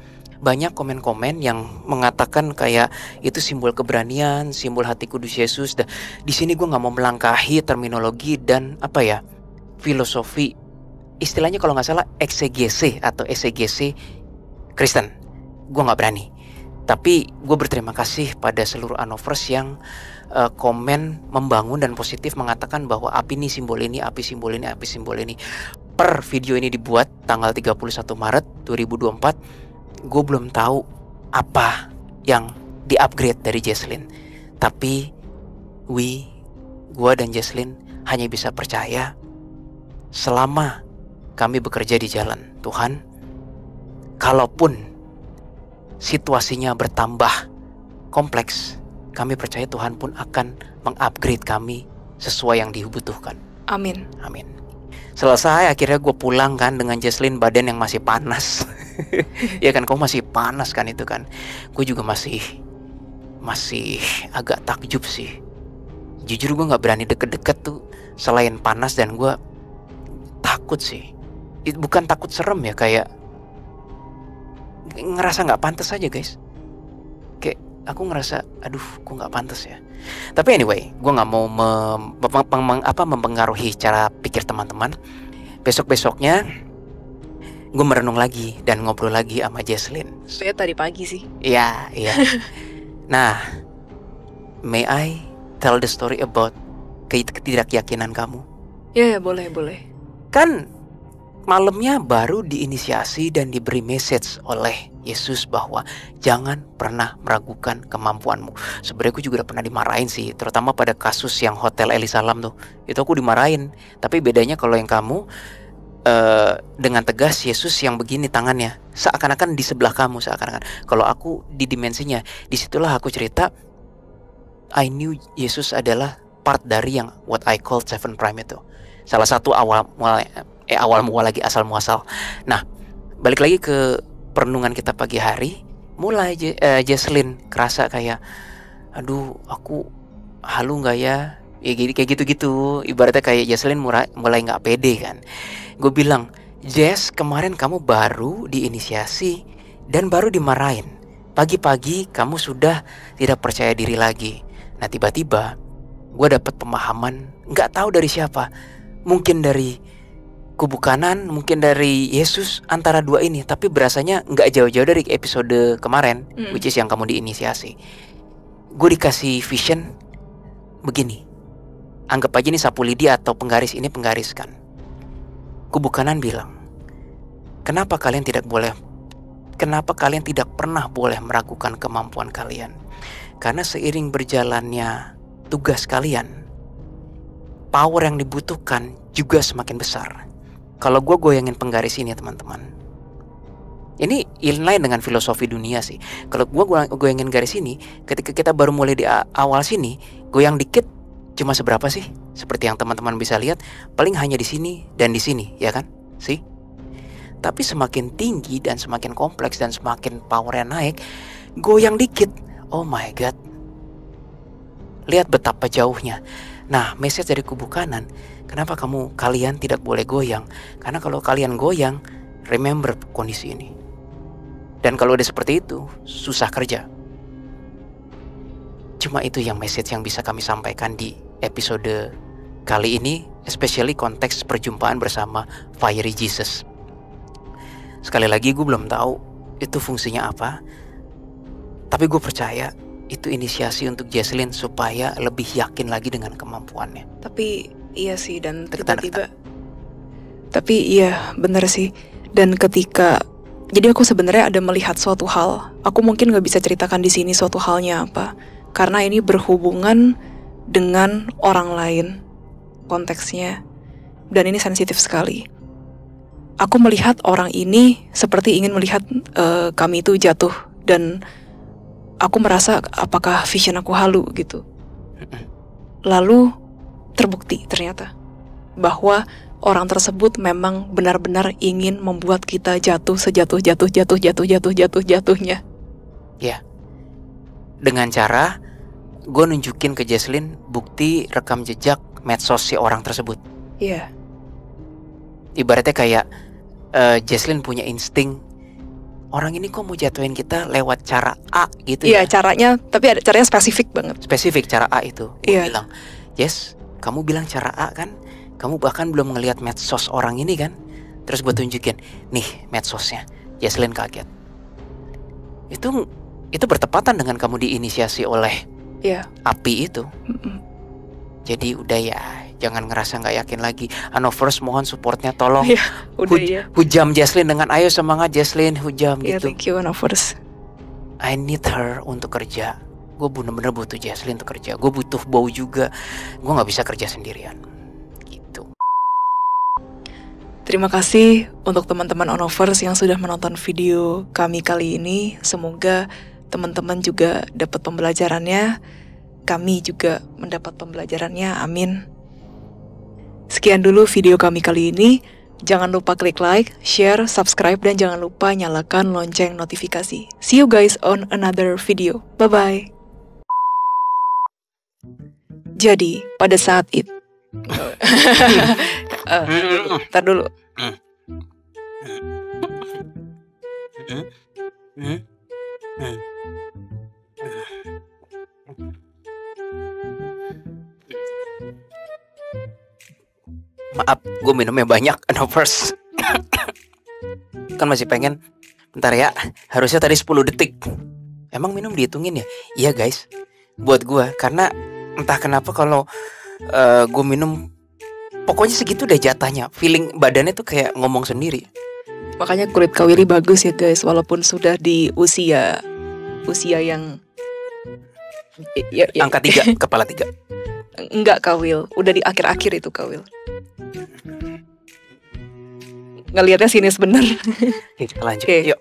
Speaker 1: banyak komen-komen yang mengatakan kayak itu simbol keberanian, simbol hati kudus Yesus. Dan di sini gue nggak mau melangkahi terminologi dan filosofi, istilahnya kalau nggak salah eksegese atau esegese Kristen. Gue nggak berani. Tapi gue berterima kasih pada seluruh Anovers yang komen membangun dan positif mengatakan bahwa api ini simbol ini, api simbol ini, api simbol ini. Per video ini dibuat tanggal 31 Maret 2024, gue belum tahu apa yang di-upgrade dari Jesslyn. Tapi gue dan Jesslyn hanya bisa percaya selama kami bekerja di jalan Tuhan. Kalaupun situasinya bertambah kompleks, kami percaya Tuhan pun akan mengupgrade kami sesuai yang dibutuhkan.
Speaker 2: Amin.
Speaker 1: Amin. Selesai, akhirnya gue pulang kan dengan Jesslyn badan yang masih panas. Ya kan, kamu masih panas kan itu kan. Gue juga masih agak takjub sih. Jujur gue gak berani deket-deket tuh. Selain panas dan gue takut sih. Bukan takut serem ya, kayak ngerasa gak pantas aja guys. Kayak aku ngerasa aduh gue gak pantas ya. Tapi anyway, gue gak mau mempengaruhi cara pikir teman-teman. Besok-besoknya gue merenung lagi dan ngobrol lagi sama Jesslyn.
Speaker 2: Saya tadi pagi sih.
Speaker 1: Iya. Nah, may I tell the story about ketidakyakinan kamu?
Speaker 2: Ya, boleh.
Speaker 1: Kan malamnya baru diinisiasi dan diberi message oleh Yesus bahwa jangan pernah meragukan kemampuanmu. Sebenarnya aku juga udah pernah dimarahin sih, terutama pada kasus yang Hotel Elisalam tuh. Itu aku dimarahin. Tapi bedanya kalau yang kamu dengan tegas Yesus yang begini tangannya, seakan-akan di sebelah kamu, seakan-akan. Kalau aku di dimensinya, disitulah aku cerita I knew Yesus adalah part dari yang what I call Seven Prime itu. Salah satu awal mual lagi, asal muasal. Nah, balik lagi ke perenungan kita pagi hari. Mulai Jesslyn kerasa kayak aduh aku halu gak ya? Ya kayak gitu-gitu. Ibaratnya kayak Jesslyn mulai gak pede kan. Gue bilang, Jess, kemarin kamu baru diinisiasi dan baru dimarahin. Pagi-pagi kamu sudah tidak percaya diri lagi. Nah tiba-tiba gue dapet pemahaman, gak tahu dari siapa. Mungkin dari kubu kanan, mungkin dari Yesus, antara dua ini. Tapi berasanya gak jauh-jauh dari episode kemarin, which is yang kamu diinisiasi. Gue dikasih vision begini. Anggap aja ini sapu lidi atau penggaris ini penggariskan. Kubu kanan bilang, kenapa kalian tidak pernah boleh meragukan kemampuan kalian? Karena seiring berjalannya tugas kalian, power yang dibutuhkan juga semakin besar. Kalau gue goyangin penggaris ini ya teman-teman, ini inline dengan filosofi dunia sih. Kalau gue goyangin garis ini, ketika kita baru mulai di awal sini, goyang dikit cuma seberapa sih? Seperti yang teman-teman bisa lihat, paling hanya di sini dan di sini, ya kan? Sih? Tapi semakin tinggi dan semakin kompleks dan semakin powernya naik, goyang dikit, oh my god. Lihat betapa jauhnya. Nah, message dari kubu kanan, kenapa kalian tidak boleh goyang? Karena kalau kalian goyang, remember kondisi ini. Dan kalau udah seperti itu, susah kerja. Cuma itu yang message yang bisa kami sampaikan di episode kali ini, especially konteks perjumpaan bersama Fiery Jesus. Sekali lagi gue belum tahu itu fungsinya apa, tapi gue percaya itu inisiasi untuk Jesslyn supaya lebih yakin lagi dengan kemampuannya.
Speaker 2: Tapi iya sih, dan tiba-tiba. Tapi iya bener sih. Dan ketika, jadi aku sebenarnya ada melihat suatu hal. Aku mungkin nggak bisa ceritakan di sini suatu halnya apa, karena ini berhubungan dengan orang lain konteksnya, dan ini sensitif sekali. Aku melihat orang ini seperti ingin melihat kami itu jatuh, dan aku merasa apakah vision aku halu gitu. Lalu terbukti ternyata bahwa orang tersebut memang benar-benar ingin membuat kita jatuh sejatuh-jatuhnya.
Speaker 1: Ya, dengan cara gue nunjukin ke Jesslyn bukti rekam jejak medsos si orang tersebut.
Speaker 2: Iya.
Speaker 1: Ibaratnya kayak Jesslyn punya insting, orang ini kok mau jatuhin kita lewat cara A gitu
Speaker 2: Iya,
Speaker 1: ya.
Speaker 2: caranya, tapi ada caranya spesifik banget.
Speaker 1: Spesifik cara A itu. Gue
Speaker 2: Iya.
Speaker 1: bilang, Jess, kamu bilang cara A kan? Kamu bahkan belum ngelihat medsos orang ini kan? Terus gue tunjukin, nih medsosnya. Jesslyn kaget. Itu bertepatan dengan kamu diinisiasi oleh
Speaker 2: Iya.
Speaker 1: api itu.
Speaker 2: Mm-mm.
Speaker 1: Jadi udah ya, jangan ngerasa nggak yakin lagi. First mohon supportnya, tolong
Speaker 2: Iya, udah ya.
Speaker 1: hujam Jesslyn dengan ayo semangat Jesslyn, hujam
Speaker 2: Iya,
Speaker 1: gitu.
Speaker 2: thank you Novers.
Speaker 1: I need her untuk kerja. Gue bener-bener butuh Jesslyn untuk kerja. Gue butuh Bow juga. Gue nggak bisa kerja sendirian. Gitu.
Speaker 2: Terima kasih untuk teman-teman Onovers yang sudah menonton video kami kali ini. Semoga teman-teman juga dapat pembelajarannya. Kami juga mendapat pembelajarannya. Amin. Sekian dulu video kami kali ini. Jangan lupa klik like, share, subscribe, dan jangan lupa nyalakan lonceng notifikasi. See you guys on another video. Bye-bye. Jadi, pada saat itu... Ntar dulu.
Speaker 1: Maaf, gue minumnya banyak, Novers. Kan masih pengen. Bentar ya, harusnya tadi 10 detik. Emang minum dihitungin ya? Iya guys, buat gue. Karena entah kenapa kalau gue minum, pokoknya segitu deh jatahnya. Feeling badannya tuh kayak ngomong sendiri.
Speaker 2: Makanya kulit Kak Willy bagus ya guys, walaupun sudah di usia yang
Speaker 1: Angka 3, kepala 3.
Speaker 2: Enggak Kak Will, udah di akhir-akhir itu Kak Will. Ngelihatnya sinis bener.
Speaker 1: Oke, kita lanjut.
Speaker 2: Oke.
Speaker 1: Yuk.